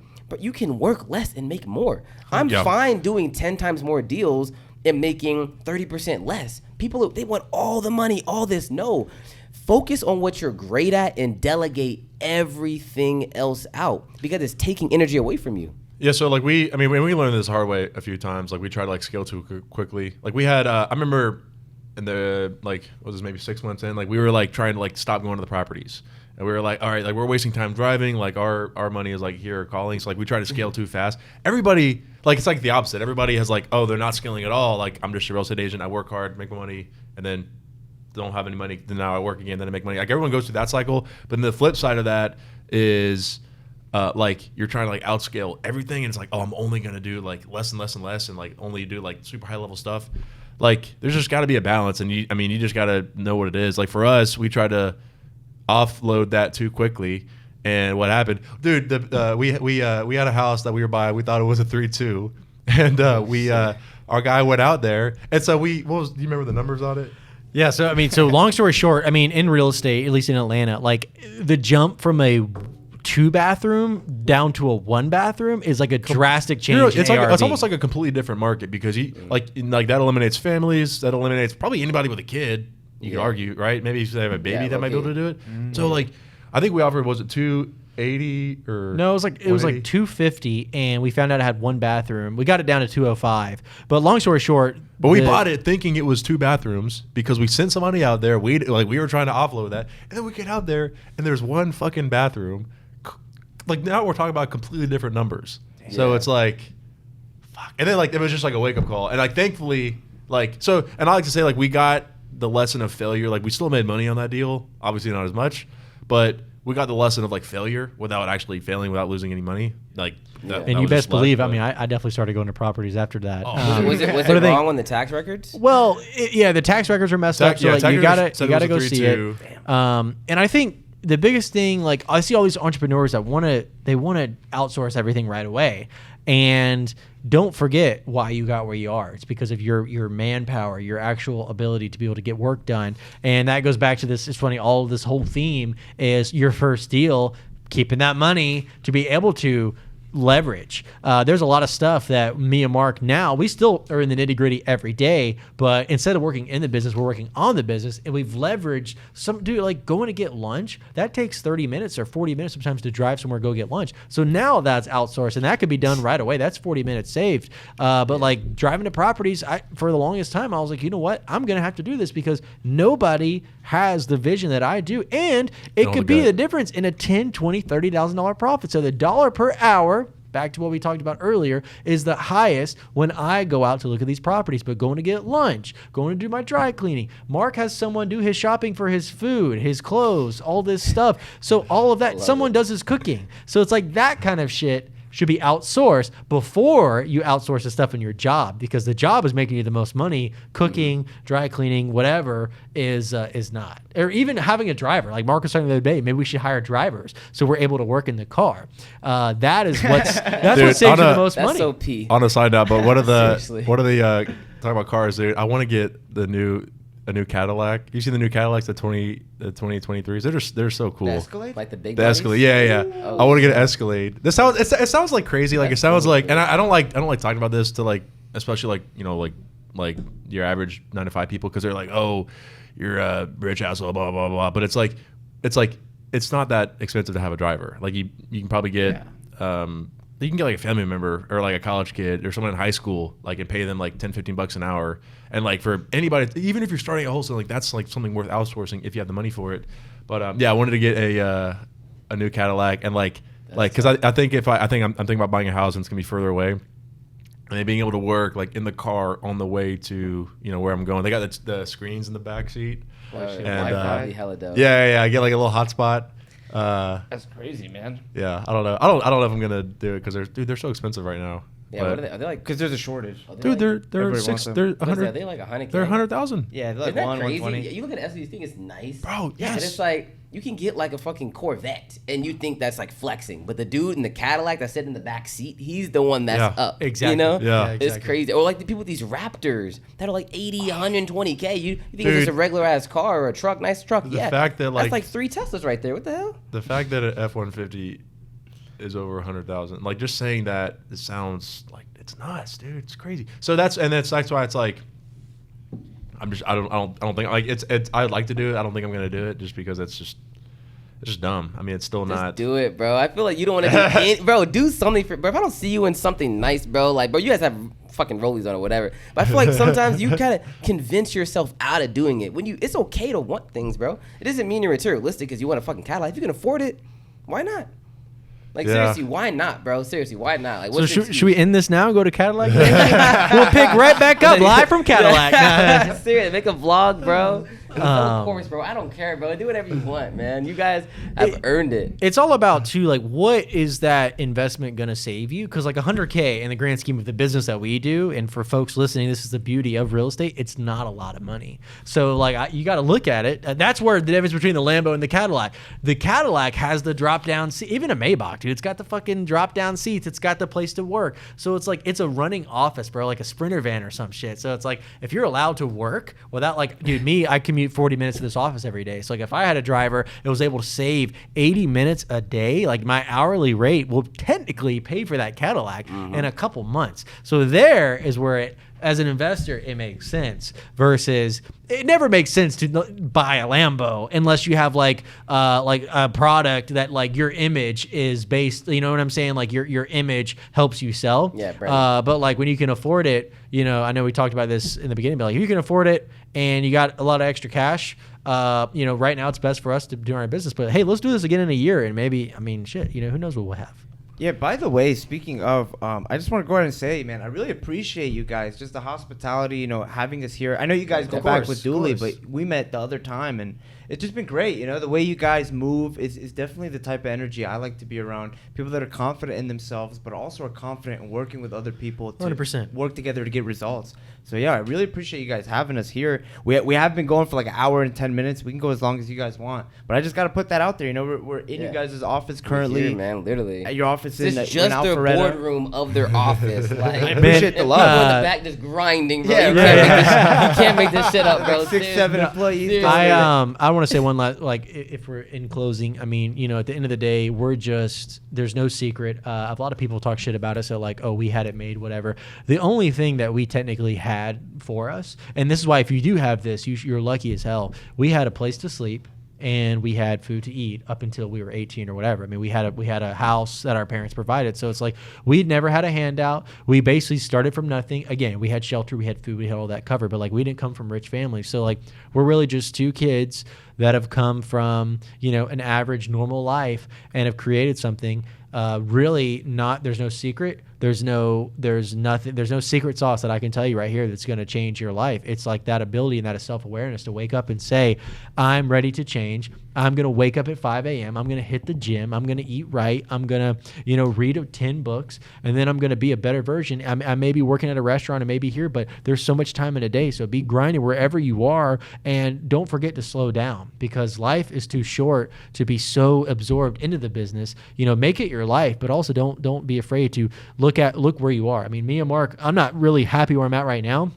work less and make more. I'm Yeah. fine doing 10 times more deals and making 30% less. People, they want all the money, all this. No. Focus on what you're great at and delegate everything else out because it's taking energy away from you. Yeah, so like when we learned this the hard way a few times, like we tried to like scale too quickly. Like we had, I remember in the like, what was this, maybe 6 months in, like we were like trying to like stop going to the properties. And we were like, all right, like we're wasting time driving. Like our money is like here calling. So like we try to scale too fast. Everybody, like it's like the opposite. Everybody has like, oh, they're not scaling at all. Like I'm just a real estate agent. I work hard, make my money, and then don't have any money. Then now I work again, then I make money. Like everyone goes through that cycle. But then the flip side of that is like you're trying to like outscale everything. And it's like, oh, I'm only going to do like less and less and less and like only do like super high level stuff. Like there's just got to be a balance. And you just got to know what it is. Like for us, we try to offload that too quickly. And what happened, dude? We had a house that we were buying. We thought it was a 3-2, and our guy went out there, and so do you remember the numbers on it? Yeah, so long story short, in real estate, at least in Atlanta, like the jump from a 2-bathroom down to a 1-bathroom is like a drastic change. It's in like ARV. it's almost like a completely different market because like that eliminates families, that eliminates probably anybody with a kid. You could argue, right? Maybe if they have a baby that might be able to do it. So like, I think we offered, was it 280 or No, it was like 250, and we found out it had 1 bathroom. We got it down to 205. But long story short, But we bought it thinking it was 2 bathrooms because we sent somebody out there. We were trying to offload that, and then we get out there and there's 1 fucking bathroom. Like now we're talking about completely different numbers. Yeah. So it's like, fuck. And then like it was just like a wake up call. And like thankfully, like so, and I like to say like we got the lesson of failure. Like we still made money on that deal, obviously not as much, but we got the lesson of like failure without actually failing, without losing any money. Like, that, and you was best just luck, believe. but- I definitely started going to proproperties after that. Was it what are they- wrong on the tax records? Well, yeah, the tax records are messed up. So like, you gotta go see it. And I think the biggest thing, like I see all these entrepreneurs that want to outsource everything right away, and don't forget why you got where you are. It's because of your manpower, your actual ability to be able to get work done. And that goes back to this. It's funny. All of this whole theme is your first deal, keeping that money to be able to leverage. There's a lot of stuff that me and Mark now, we still are in the nitty gritty every day, but instead of working in the business, we're working on the business, and we've leveraged like going to get lunch. That takes 30 minutes or 40 minutes sometimes to drive somewhere, go get lunch. So now that's outsourced, and that could be done right away. That's 40 minutes saved. But like driving to properties, for the longest time, I was like, you know what? I'm going to have to do this because nobody has the vision that I do. And it could be the difference in a $10,000, $20,000, $30,000 profit. So the dollar per hour, back to what we talked about earlier, is the highest when I go out to look at these properties. But going to get lunch, going to do my dry cleaning. Mark has someone do his shopping for his food, his clothes, all this stuff. So all of that, someone does his cooking. So it's like that kind of shit should be outsourced before you outsource the stuff in your job, because the job is making you the most money. Cooking, dry cleaning, whatever is not. Or even having a driver. Like Mark was saying the other day, maybe we should hire drivers so we're able to work in the car. That is what saves you the most money. That's so P. On a side note, but what are the Seriously. talking about cars, dude? I want to get the new a new Cadillac. You see the new Cadillacs, the 2023s? They're so cool. The Escalade? Like the big The bodies? Escalade, yeah. Oh, I want to get an Escalade. It sounds like crazy. Like That's it sounds cool. like, and I don't like talking about this to like, especially like like your average 9 to 5 people, because they're like, oh, you're a rich asshole, blah blah blah. But it's not that expensive to have a driver. Like you can probably get you can get like a family member or like a college kid or someone in high school, like, and pay them like $10-15 an hour. And like for anybody, even if you're starting a wholesale, like that's like something worth outsourcing if you have the money for it. But I wanted to get a new Cadillac, and because I think I'm thinking about buying a house and it's gonna be further away, and then being able to work like in the car on the way to where I'm going. They got the screens in the back seat. And Wi-Fi. be hella dope. Yeah. I get like a little hotspot. That's crazy, man. Yeah, I don't know. I don't know if I'm gonna do it because they're so expensive right now. Yeah, But- what are they? Are they like? Because there's a shortage. Are they Dude, like, they're Everybody six. wants them. They're what is that? Are 100. they like 100K? They're 100,000. Yeah, they're like Isn't that 120. crazy? You look at an SUV, you think it's nice, Bro, Yeah, but yes. it's like you can get like a fucking Corvette, and you think that's like flexing, but the dude in the Cadillac that's sitting in the back seat, he's the one that's Yeah, up. exactly. You know? Yeah. It's exactly. crazy. Or like the people with these Raptors that are like 80, 120K. You think it's just Dude. a regular ass car or a truck, nice truck? The Yeah. fact that, that's like- like 3 Teslas right there. What the hell? The fact that an F-150 is over 100,000, like just saying that, it sounds like it's nuts, dude. It's crazy. So that's why it's like, I don't think like it's I'd like to do it. I don't think I'm gonna do it just because it's just dumb. I mean, it's still Just not. do it, bro. I feel like you don't want to do any, bro. Do something for, bro. If I don't see you in something nice, bro, like, bro, you guys have fucking rollies on or whatever. But I feel like sometimes you kind of convince yourself out of doing it. It's okay to want things, bro. It doesn't mean you're materialistic because you want a fucking Cadillac. If you can afford it, why not? Like, Yeah. seriously, why not, bro? Seriously, why not? Like, So what's the should we end this now and go to Cadillac? We'll pick right back up live from Cadillac. Seriously, make a vlog, bro. Of Um, course, bro. I don't care, bro. Do whatever you want, man. You guys have earned it. It's all about too, like, what is that investment gonna save you? Because like 100K in the grand scheme of the business that we do, and for folks listening, this is the beauty of real estate. It's not a lot of money. So like you got to look at it. That's where the difference between the Lambo and the Cadillac. The Cadillac has the drop down seat, even a Maybach, dude. It's got the fucking drop down seats. It's got the place to work. So it's like it's a running office, bro, like a Sprinter van or some shit. So it's like if you're allowed to work without like, dude, I commute 40 minutes to this office every day. So like if I had a driver that was able to save 80 minutes a day, like my hourly rate will technically pay for that Cadillac in a couple months. So there is where it, as an investor, it makes sense versus it never makes sense to buy a Lambo unless you have like a product that like your image is based, you know what I'm saying? Like your image helps you sell. Yeah, right. But like when you can afford it, I know we talked about this in the beginning, but like if you can afford it and you got a lot of extra cash, right now it's best for us to do our business, but hey, let's do this again in a year and maybe, I mean, shit, who knows what we'll have. Yeah, by the way, speaking of, I just want to go ahead and say, man, I really appreciate you guys, just the hospitality, having us here. I know you guys go Of back course, with of Dooley, course. but we met the other time, and it's just been great. The way you guys move is definitely the type of energy I like to be around. People that are confident in themselves, but also are confident in working with other people to 100%. work together to get results. So, yeah, I really appreciate you guys having us here. We have been going for like an hour and 10 minutes. We can go as long as you guys want. But I just got to put that out there. We're in you guys' office currently. Here, man, literally. At your office This in is just their Alpharetta. boardroom of their office. Like, I appreciate the love. People in the back just grinding, bro. Yeah, you, right. can't make this shit up, bro. Like 6-7 employees. Seriously. I want to say one last, like, if we're in closing, I mean, at the end of the day, there's no secret. A lot of people talk shit about us, so like, oh, we had it made, whatever. The only thing that we technically had for us, and this is why if you do have this, you're lucky as hell. We had a place to sleep and we had food to eat up until we were 18 or whatever. I mean, we had a house that our parents provided. So it's like we'd never had a handout. We basically started from nothing. Again, we had shelter, we had food, we had all that covered, but like we didn't come from rich families. So like we're really just two kids that have come from, an average normal life and have created something. There's no secret. There's nothing. There's no secret sauce that I can tell you right here that's going to change your life. It's like that ability and that self-awareness to wake up and say, I'm ready to change. I'm going to wake up at 5 a.m. I'm going to hit the gym. I'm going to eat right. I'm going to, read 10 books, and then I'm going to be a better version. I may be working at a restaurant and maybe here, but there's so much time in a day. So be grinding wherever you are, and don't forget to slow down because life is too short to be so absorbed into the business. Make it your life, but also don't be afraid to look where you are. I mean, me and Mark, I'm not really happy where I'm at right now.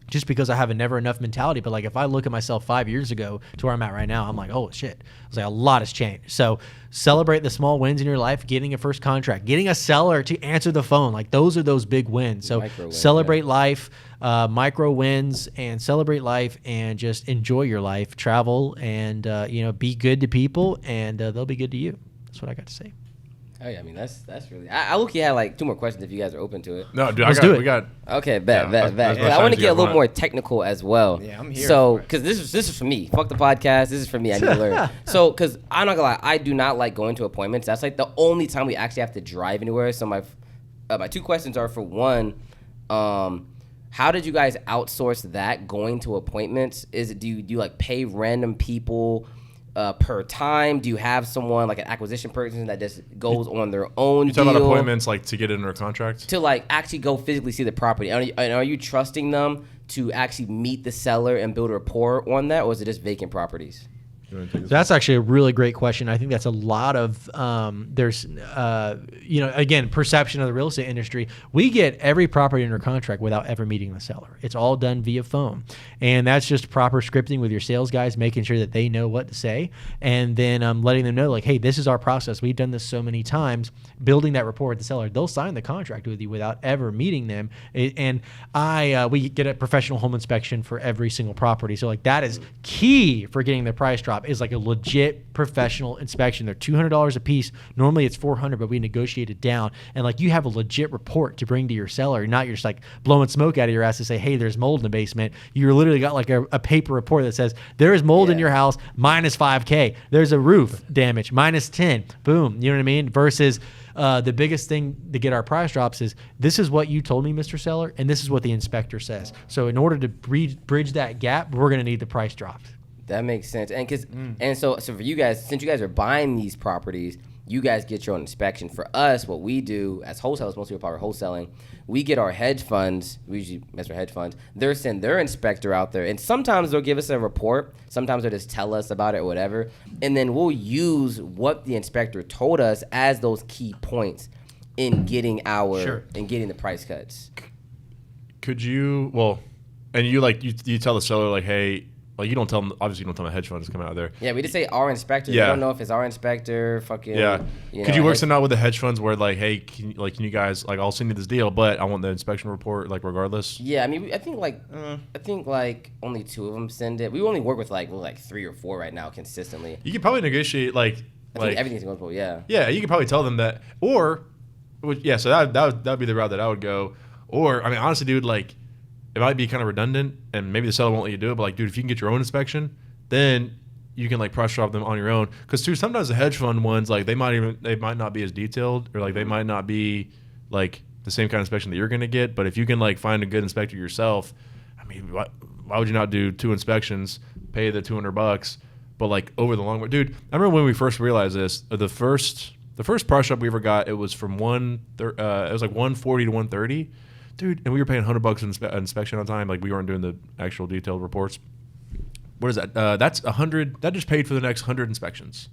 just because I have a never enough mentality. But like if I look at myself 5 years ago to where I'm at right now, I'm like, oh shit. I was like, a lot has changed. So celebrate the small wins in your life, getting a first contract, getting a seller to answer the phone. Like those are those big wins. So celebrate life, micro wins, and celebrate life, and just enjoy your life, travel, and be good to people, and they'll be good to you. That's what I got to say. Oh yeah, I mean that's really. I look, had like 2 more questions if you guys are open to it. No, dude, we got. Okay, bet. As I want to get a little more technical as well. Yeah, I'm here. So, because this is for me. Fuck the podcast. This is for me. I need to learn. So, because I'm not gonna lie, I do not like going to appointments. That's like the only time we actually have to drive anywhere. So my 2 questions are, for one, how did you guys outsource that, going to appointments? Do you like pay random people per time? Do you have someone like an acquisition person that just goes on their own You talk about appointments like to get it under a contract? To like actually go physically see the property. Are you trusting them to actually meet the seller and build a rapport on that, or is it just vacant properties? That's actually a really great question. I think that's a lot of there's again, perception of the real estate industry. We get every property under contract without ever meeting the seller. It's all done via phone, and that's just proper scripting with your sales guys, making sure that they know what to say, and then letting them know like, hey, this is our process. We've done this so many times. Building that rapport with the seller, they'll sign the contract with you without ever meeting them. And we get a professional home inspection for every single property. So like that is key for getting the price drop. Is like a legit professional inspection. They're $200 a piece. Normally it's $400, but we negotiate it down. And like you have a legit report to bring to your seller. Not you're just like blowing smoke out of your ass to say, hey, there's mold in the basement. You literally got like a paper report that says there is mold in your house, minus $5K. There's a roof damage, minus 10. Boom. You know what I mean? Versus the biggest thing to get our price drops is, this is what you told me, Mr. Seller, and this is what the inspector says. So in order to bridge that gap, we're going to need the price drops. That makes sense. And so for you guys, since you guys are buying these properties, you guys get your own inspection. For us, what we do as wholesalers, most people are wholesaling, we get our hedge funds, we usually mess with hedge funds, they'll send their inspector out there, and sometimes they'll give us a report, sometimes they'll just tell us about it or whatever, and then we'll use what the inspector told us as those key points in getting the price cuts. Could you, and you tell the seller like, hey, like you don't tell them, obviously you don't tell them a hedge fund is coming out there. Yeah, we just say our inspector. Yeah. We don't know if it's our inspector, fucking. Yeah. Could you work something out with the hedge funds where like, hey, can you guys, like, I'll send you this deal, but I want the inspection report, like, regardless? Yeah, I mean, I think only 2 of them send it. We only work with like 3 or 4 right now consistently. You could probably negotiate I think everything's going for, yeah. Yeah, you could probably tell them that, so that would be the route that I would go. Or, I mean, honestly, dude, like, it might be kind of redundant, and maybe the seller won't let you do it, but like, dude, if you can get your own inspection, then you can like price drop them on your own. Because too, sometimes the hedge fund ones, like they might not be as detailed, or like they might not be like the same kind of inspection that you're gonna get. But if you can like find a good inspector yourself, I mean, why would you not do 2 inspections, pay the $200, but like over the long run, dude? I remember when we first realized this, the first price drop we ever got, it was from it was like 140 to 130. Dude, and we were paying $100 inspection on time. Like, we weren't doing the actual detailed reports. What is that? That's 100. That just paid for the next 100 inspections.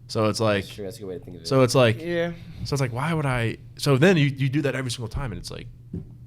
So it's like, That's true. That's a good way to think of it. So it's like, yeah. So it's like, why would I? So then you do that every single time, and it's like,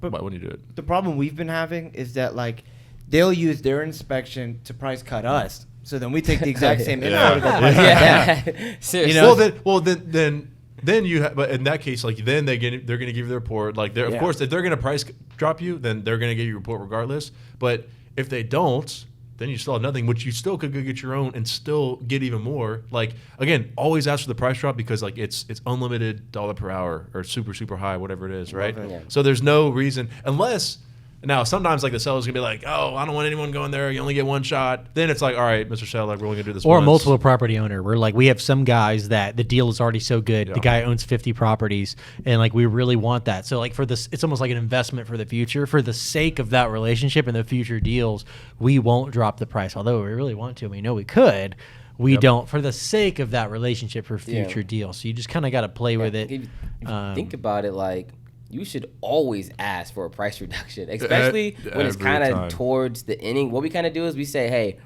why wouldn't you do it? The problem we've been having is that like they'll use their inspection to price cut us. So then we take the exact same info to go price cut them. Seriously. Then you have, but in that case, like then they're going to give you the report. Like of course, if they're going to price drop you, then they're going to give you a report regardless. But if they don't, then you still have nothing, which you still could go get your own and still get even more. Like, again, always ask for the price drop, because like it's unlimited dollar per hour or super, super high, whatever it is, right? Yeah. So there's no reason, unless. Now, sometimes like the seller's gonna be like, "Oh, I don't want anyone going there. You only get one shot." Then it's like, "All right, Mr. Seller, we're only gonna do this." Or once. a multiple property owner. We're like, we have some guys that the deal is already so good. Yeah. The guy owns 50 properties, and like we really want that. So like for this, it's almost like an investment for the future. For the sake of that relationship and the future deals, we won't drop the price. Although we really want to, we know we could. We don't, for the sake of that relationship for future deals. So you just kind of got to play with it. If you think about it, like, you should always ask for a price reduction, especially when it's kind of towards the ending. What we kind of do is we say, hey,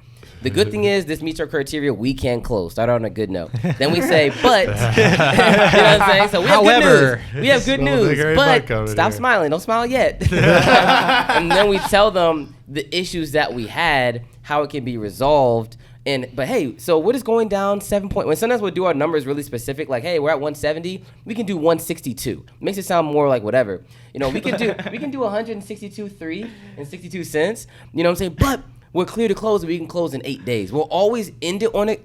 The good thing is this meets our criteria. We can close. Start on a good note. Then we say, but you know what I'm saying. So we have However, good news. We have good news, but stop smiling. Don't smile yet. And then we tell them the issues that we had, how it can be resolved. But hey, so what is going down 7 point? When sometimes we'll do our numbers really specific, like, hey, we're at 170, we can do 162. Makes it sound more like whatever. You know, we can do 162.3 and 62 cents. You know what I'm saying? But we're clear to close, and we can close in 8 days. We'll always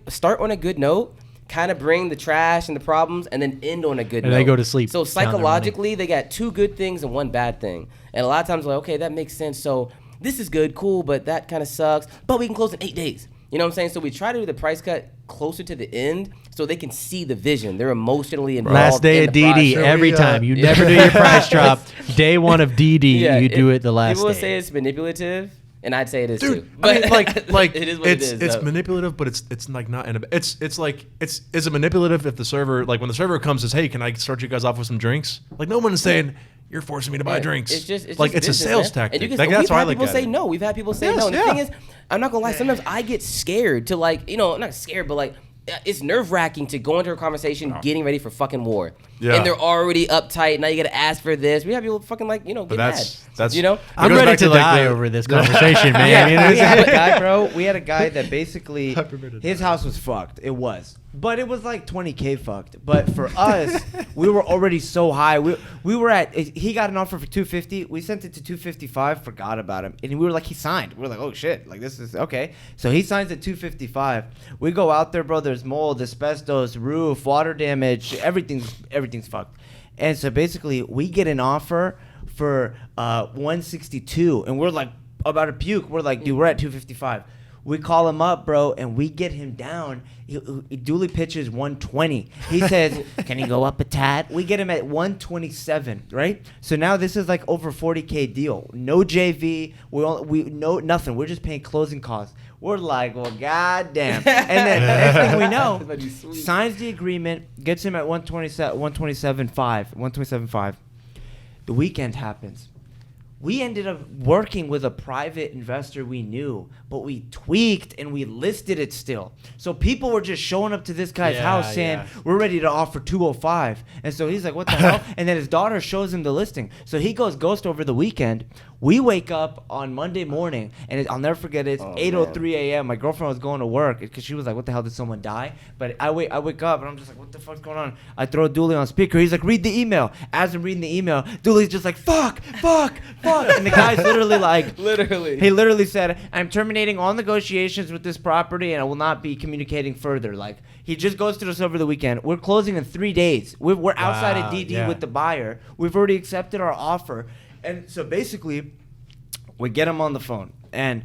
start on a good note, kind of bring the trash and the problems, and then end on a good note. And they go to sleep. So psychologically, they got 2 good things and 1 bad thing. And a lot of times, we're like, okay, that makes sense. So this is good, cool, but that kind of sucks. But we can close in 8 days. You know what I'm saying? So we try to do the price cut closer to the end so they can see the vision. They're emotionally involved. Last day of DD every time. You never do your price drop. Day 1 of DD, you do it the last day. People will say it's manipulative, and I'd say it is too. I mean, like it is what it is. It's manipulative, but it's like not. Is it manipulative if the server, like when the server comes and says, hey, can I start you guys off with some drinks? Like no one is saying, you're forcing me to buy drinks. It's just it's business, a sales man. tactic. And Like, that's why I we've had look people at say it. no. We've had people say no. And the thing is, I'm not gonna lie. Sometimes I get scared to not scared, but like it's nerve wracking to go into a conversation getting ready for fucking war. Yeah. And they're already uptight. Now you got to ask for this. We have people fucking get mad. That's you know. I'm ready to die over this conversation, man. We had a guy, bro. We had a guy that basically his house was fucked. It was, but it was like 20K fucked. But for us, we were already so high. We were at. He got an offer for 250. We sent it to 255. Forgot about him, and we were like, he signed. We were like, oh shit, like this is okay. So he signs at 255. We go out there, bro. There's mold, asbestos, roof, water damage. Everything's fucked. And so basically, we get an offer for 162, and we're like about to puke. We're like, dude, we're at 255. We call him up, bro, and we get him down. Dooley pitches 120. He says, can he go up a tad? We get him at 127, right? So now this is like over 40K deal. No JV. We no nothing. We're just paying closing costs. We're like, well, goddamn. And then next thing we know, signs the agreement, gets him at 127.5. The weekend happens. We ended up working with a private investor we knew, but we tweaked and we listed it still. So people were just showing up to this guy's house saying, we're ready to offer 205. And so he's like, what the hell? And then his daughter shows him the listing. So he goes ghost over the weekend. We wake up on Monday morning, and I'll never forget it. It's 8:03 a.m. My girlfriend was going to work because she was like, what the hell, did someone die? But I wake up, and I'm just like, what the fuck's going on? I throw Dooley on speaker. He's like, read the email. As I'm reading the email, Dooley's just like, fuck. And the guy's literally like, he literally said, I'm terminating all negotiations with this property, and I will not be communicating further. Like, he just goes to us over the weekend. We're closing in 3 days. We're outside of DD with the buyer. We've already accepted our offer. And so basically, we get him on the phone, and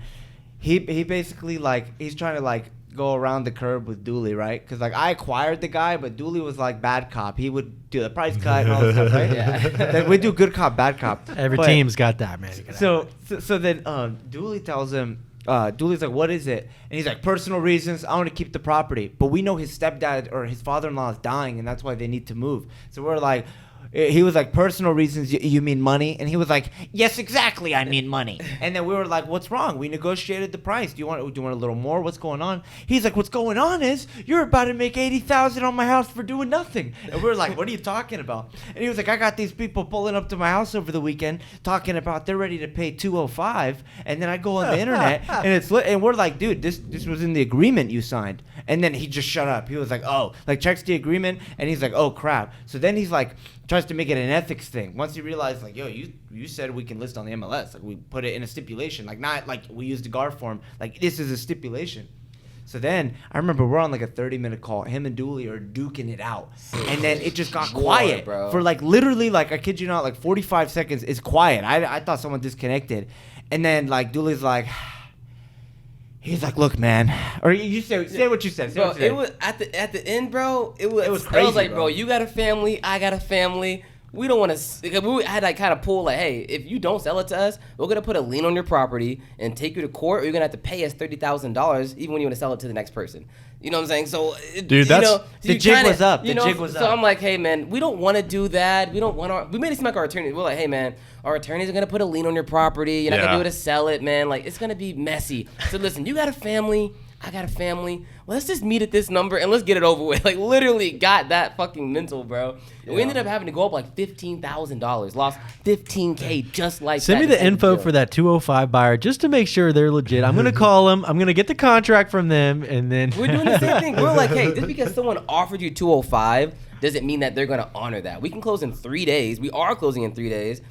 he basically he's trying to go around the curb with Dooley, right? Because I acquired the guy, but Dooley was like bad cop. He would do the price cut and all that stuff, right? Yeah. We do good cop, bad cop. Every team's got that, man. So then Dooley tells him, Dooley's like, what is it? And he's like, personal reasons. I want to keep the property. But we know his stepdad or his father-in-law is dying, and that's why they need to move. So we're like, he was like, personal reasons, you mean money? And he was like, yes, exactly, I mean money. And then we were like, what's wrong? We negotiated the price. Do you want a little more? What's going on? He's like, what's going on is you're about to make $80,000 on my house for doing nothing. And we were like, what are you talking about? And he was like, I got these people pulling up to my house over the weekend talking about they're ready to pay $205. And then I go on the internet and we're like, dude, this was in the agreement you signed. And then he just shut up. He was like, oh, checks the agreement, and he's like, oh crap. So then he's like, tries to make it an ethics thing. Once he realized, yo, you said we can list on the MLS. We put it in a stipulation. Not like we used the GAR form. This is a stipulation. So then I remember we're on a 30-minute call. Him and Dooley are duking it out. And then it just got quiet. Bro. For literally, I kid you not, 45 seconds is quiet. I thought someone disconnected. And then Dooley's like... He's like, look, man, or you say what you said. Bro, it was at the end, bro. It was crazy. I was like, bro, you got a family, I got a family. We don't want to. We had kind of pull hey, if you don't sell it to us, we're gonna put a lien on your property and take you to court, or you're gonna have to pay us $30,000 even when you want to sell it to the next person. You know what I'm saying? So, dude, the jig was up. The jig was up. So I'm like, hey, man, we don't want to do that. We made it seem like our attorneys. We're like, hey, man, our attorneys are going to put a lien on your property. You're not going to be able to sell it, man. It's going to be messy. So listen, you got a family. I got a family. Let's just meet at this number and let's get it over with. Like, literally got that fucking mental, bro. And we ended up having to go up like $15,000. Lost $15K just like that. Send me the info for that 205 buyer just to make sure they're legit. I'm going to call them. I'm going to get the contract from them, and then we're doing the same thing. We're like, hey, just because someone offered you 205 doesn't mean that they're going to honor that. We can close in 3 days. We are closing in 3 days.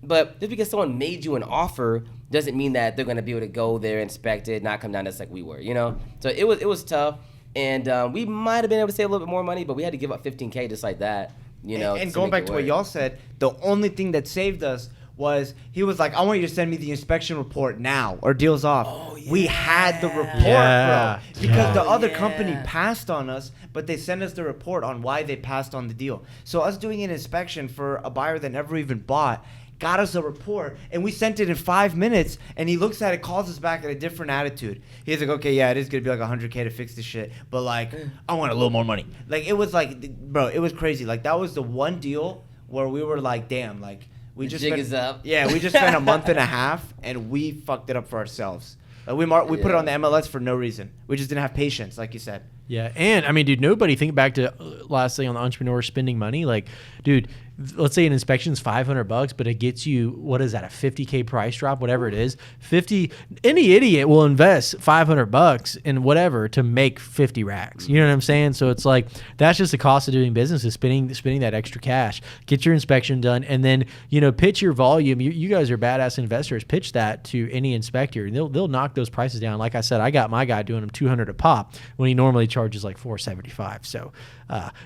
But just because someone made you an offer doesn't mean that they're going to be able to go there, inspect it, not come down just like we were, you know? So it was tough. And we might have been able to save a little bit more money, but we had to give up $15K just like that, you know? And going back to what y'all said, the only thing that saved us was he was like, I want you to send me the inspection report now or deal's off. Oh, yeah. We had the report, bro. Because the other company passed on us, but they sent us the report on why they passed on the deal. So us doing an inspection for a buyer that never even bought got us a report, and we sent it in 5 minutes, and he looks at it, calls us back at a different attitude. He's like, okay, yeah, it is going to be like $100K to fix this shit, but, like, I want a little more money. Like, it was like, bro, it was crazy. Like, that was the one deal where we were like, damn, like, we just jig is up. Yeah, we just spent a month and a half, and we fucked it up for ourselves. Like, we put it on the MLS for no reason. We just didn't have patience, like you said. Yeah, and, I mean, dude, nobody, think back to last thing on the entrepreneur spending money. Like, dude, let's say an inspection's $500, but it gets you, what is that, a $50K price drop, whatever it is. Any idiot will invest $500 in whatever to make 50 racks. You know what I'm saying? So it's like, that's just the cost of doing business, is spending that extra cash. Get your inspection done, and then, you know, pitch your volume. You guys are badass investors. Pitch that to any inspector. They'll knock those prices down. Like I said, I got my guy doing them $200 a pop when he normally charges like $475. So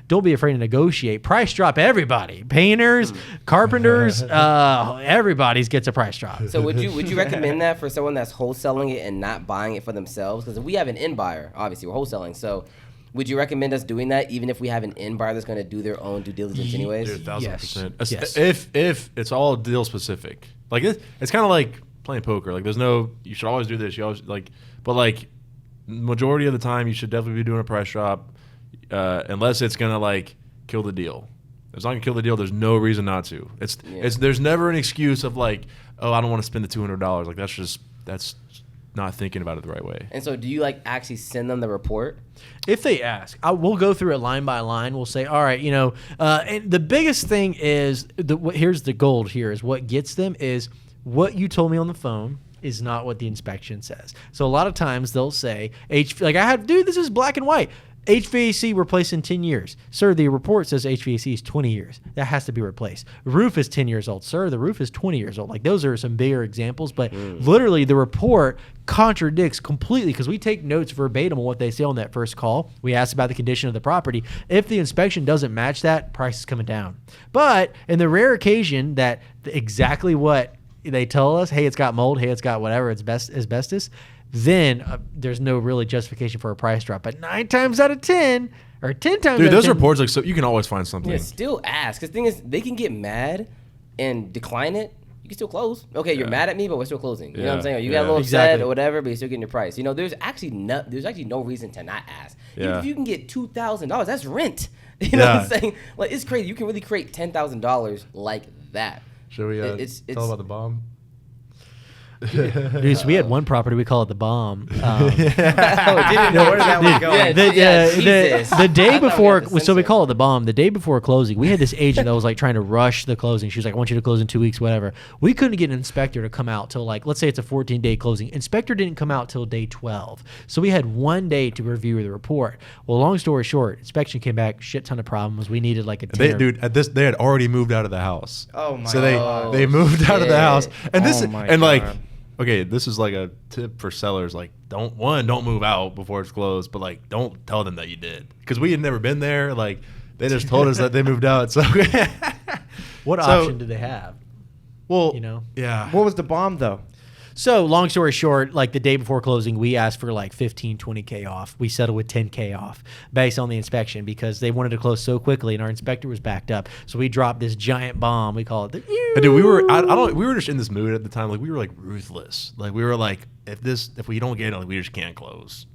don't be afraid to negotiate. Price drop everybody. Painters, carpenters, everybody's gets a price drop. So would you recommend that for someone that's wholesaling it and not buying it for themselves? Because we have an end buyer, obviously we're wholesaling. So would you recommend us doing that even if we have an end buyer that's going to do their own due diligence anyways? Dude, 1,000%. Yes. If it's all deal specific, like it's kind of like playing poker. Like you should always do this. You always but like majority of the time you should definitely be doing a price drop, unless it's gonna like kill the deal. If it's not gonna kill the deal, there's no reason not to. There's never an excuse of like, oh, I don't want to spend the $200. Like that's not thinking about it the right way. And so do you like actually send them the report? If they ask, we'll go through it line by line. We'll say, all right, you know, and the biggest thing is, here's the gold here, is what gets them is what you told me on the phone is not what the inspection says. So a lot of times they'll say, this is black and white. HVAC replaced in 10 years. Sir, the report says HVAC is 20 years. That has to be replaced. Roof is 10 years old. Sir, the roof is 20 years old. Like, those are some bigger examples, but literally the report contradicts completely, because we take notes verbatim on what they say on that first call. We ask about the condition of the property. If the inspection doesn't match that, price is coming down. But in the rare occasion that exactly what they tell us, hey, it's got mold, hey, it's got whatever, it's asbestos, then there's no really justification for a price drop. But 9 times out of 10, or 10 times dude, out of 10. Dude, those reports, like, so you can always find something. Yeah, still ask. Because the thing is, they can get mad and decline it. You can still close. Okay, you're mad at me, but we're still closing. You know what I'm saying? Or you got a little upset or whatever, but you're still getting your price. You know, there's actually no reason to not ask. Even if you can get $2,000, that's rent. You know what I'm saying? Like, it's crazy. You can really create $10,000 like that. Should we tell about the bomb? Dude, so we had one property, we call it the bomb. Didn't know where that was going. The day before, so we call it the bomb. The day before closing, we had this agent that was like trying to rush the closing. She was like, I want you to close in 2 weeks, whatever. We couldn't get an inspector to come out till, like, let's say it's a 14-day closing. Inspector didn't come out till day 12. So we had 1 day to review the report. Well, long story short, inspection came back, shit ton of problems. We needed like a 10. They had already moved out of the house. Oh my god. So they moved out of the house. And like, okay, this is like a tip for sellers. Like, don't move out before it's closed, but like, don't tell them that you did, because we had never been there. Like, they just told us that they moved out. So, what option did they have? Well, you know, yeah. What was the bomb though? So long story short, like the day before closing, we asked for like 15, 20K off. We settled with 10K off based on the inspection, because they wanted to close so quickly and our inspector was backed up. So we dropped this giant bomb. We call it the. But dude, we were just in this mood at the time. Like, we were like ruthless. Like, we were like, if we don't get it, like, we just can't close.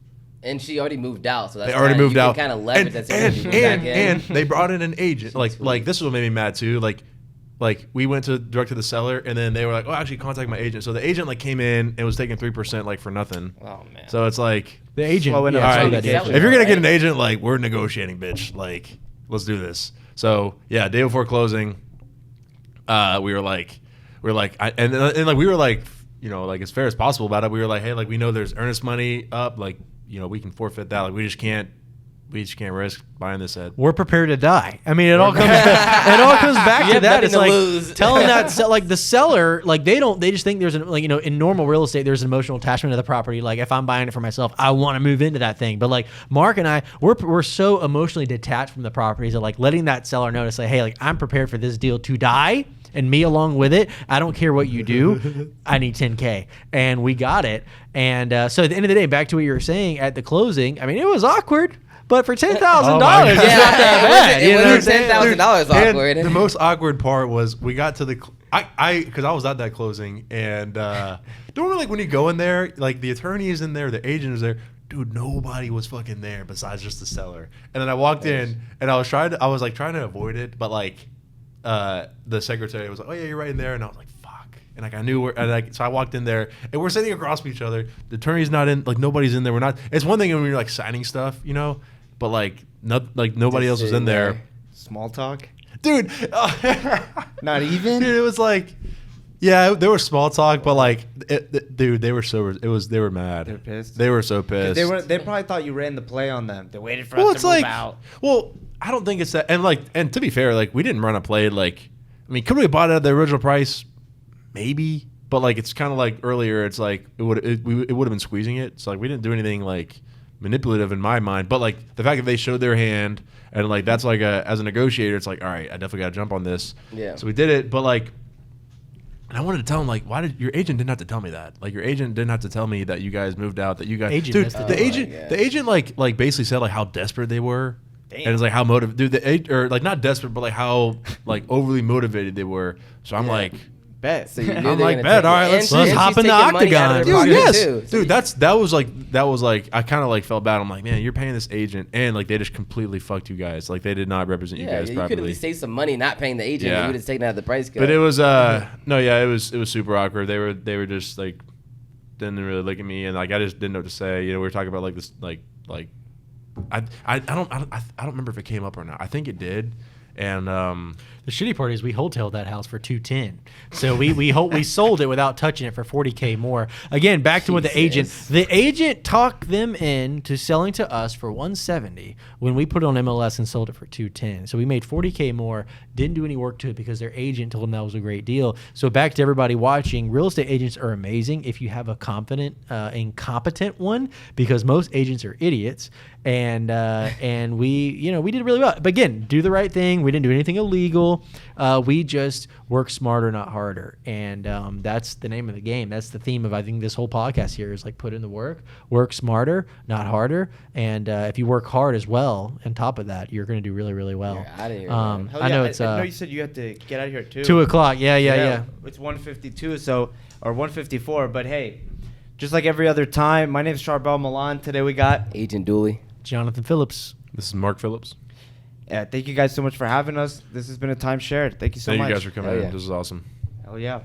And she already moved out, so that's they already moved out. Kind of leverage that and they brought in an agent. Like this is what made me mad too. Like, like we went direct to the seller, and then they were like, oh, actually contact my agent. So the agent like came in and was taking 3% like for nothing. Oh man. So it's like The agent. Slowing up. Yeah, all all right, that if you're gonna get an agent, like we're negotiating, bitch. Like let's do this. So yeah, day before closing, we were like, and like we were like, you know, like as fair as possible about it. We were like, hey, like we know there's earnest money up, like you know we can forfeit that. Like we just can't risk buying this at. We're prepared to die. I mean, it all comes back to that. nothing It's to like lose. telling that like the seller, like they just think there's an, like, you know, in normal real estate there's an emotional attachment to the property. Like if I'm buying it for myself, I want to move into that thing. But like Mark and I, we're so emotionally detached from the properties that like letting that seller know to say, hey, like I'm prepared for this deal to die. And me along with it. I don't care what you do. I need 10K. And we got it. And so at the end of the day, back to what you were saying at the closing, I mean, it was awkward. But for $10,000, it's not that bad. It You know what I'm wasn't saying? $10,000 awkward. And the most awkward part was we got to the because I was at that closing, and normally like when you go in there, like the attorney is in there, the agent is there. Dude, nobody was fucking there besides just the seller. And then I walked in, and I was trying to avoid it, but like the secretary was like, oh yeah, you're right in there, and I was like, fuck. And like I knew where, and like so I walked in there, and we're sitting across from each other. The attorney's not in, like nobody's in there. We're not. It's one thing when you're like signing stuff, you know, but like nobody else was in there. Small talk. Dude, Not even. dude, it was like, yeah, there was small talk, but like, dude, they were they were mad. They're pissed. They were so pissed. They probably thought you ran the play on them. They waited for well, us it's to move like, out. well, I don't think it's that. And to be fair, like we didn't run a play. Like, I mean, could we have bought it at the original price? Maybe, but like it's kind of like earlier. It's like it would have been squeezing it. So like we didn't do anything like manipulative in my mind. But like the fact that they showed their hand and like that's like as a negotiator, it's like all right, I definitely got to jump on this. Yeah. So we did it, but like. And I wanted to tell him, like, why did your agent didn't have to tell me that? Like, your agent didn't have to tell me that you guys moved out, that you guys, Agent dude, has to the do it. agent, Oh my gosh. the agent, like basically said like how desperate they were, Damn. and it's like how motivated, or like not desperate, but like how like overly motivated they were. So I'm like, Bet. So you knew I'm they were like, gonna bet, take all it. right, And let's she- and hop she's in the taking money out of octagon. their dude, pocket, yes, too. So dude, that was like I kind of like felt bad. I'm like, man, you're paying this agent, and like they just completely fucked you guys. Like they did not represent you yeah, guys you could at properly. least save some money not paying the agent. Yeah. You would have taken out the price cut. But it was no, yeah, it was super awkward. They were just like didn't really look at me, and like I just didn't know what to say. You know, we were talking about like this like I don't remember if it came up or not. I think it did, and The shitty part is we wholetailed that house for $210. So we sold it without touching it for $40K more. Again, back to what the agent talked them in to selling to us for $170 when we put it on MLS and sold it for $210. So we made $40K more, didn't do any work to it because their agent told them that was a great deal. So back to everybody watching, real estate agents are amazing if you have a incompetent one, because most agents are idiots. And we did really well. But again, do the right thing. We didn't do anything illegal. We just work smarter, not harder. And that's the name of the game. That's the theme of, I think, this whole podcast here is like put in the work smarter, not harder. And if you work hard as well, on top of that, you're going to do really, really well. You're outta here, man. Hell I know yeah. it's I know you said you had to get out of here at 2. 2 o'clock. Yeah. It's 1:52, so or 1:54. But hey, just like every other time, my name is Charbel Milan. Today we got. Agent Dooley. Jonathan Phillips. this is Mark Phillips. Thank you guys so much for having us. This has been a time shared. Thank you so Thank much. you guys for coming Hell in. yeah. This is awesome. Hell yeah.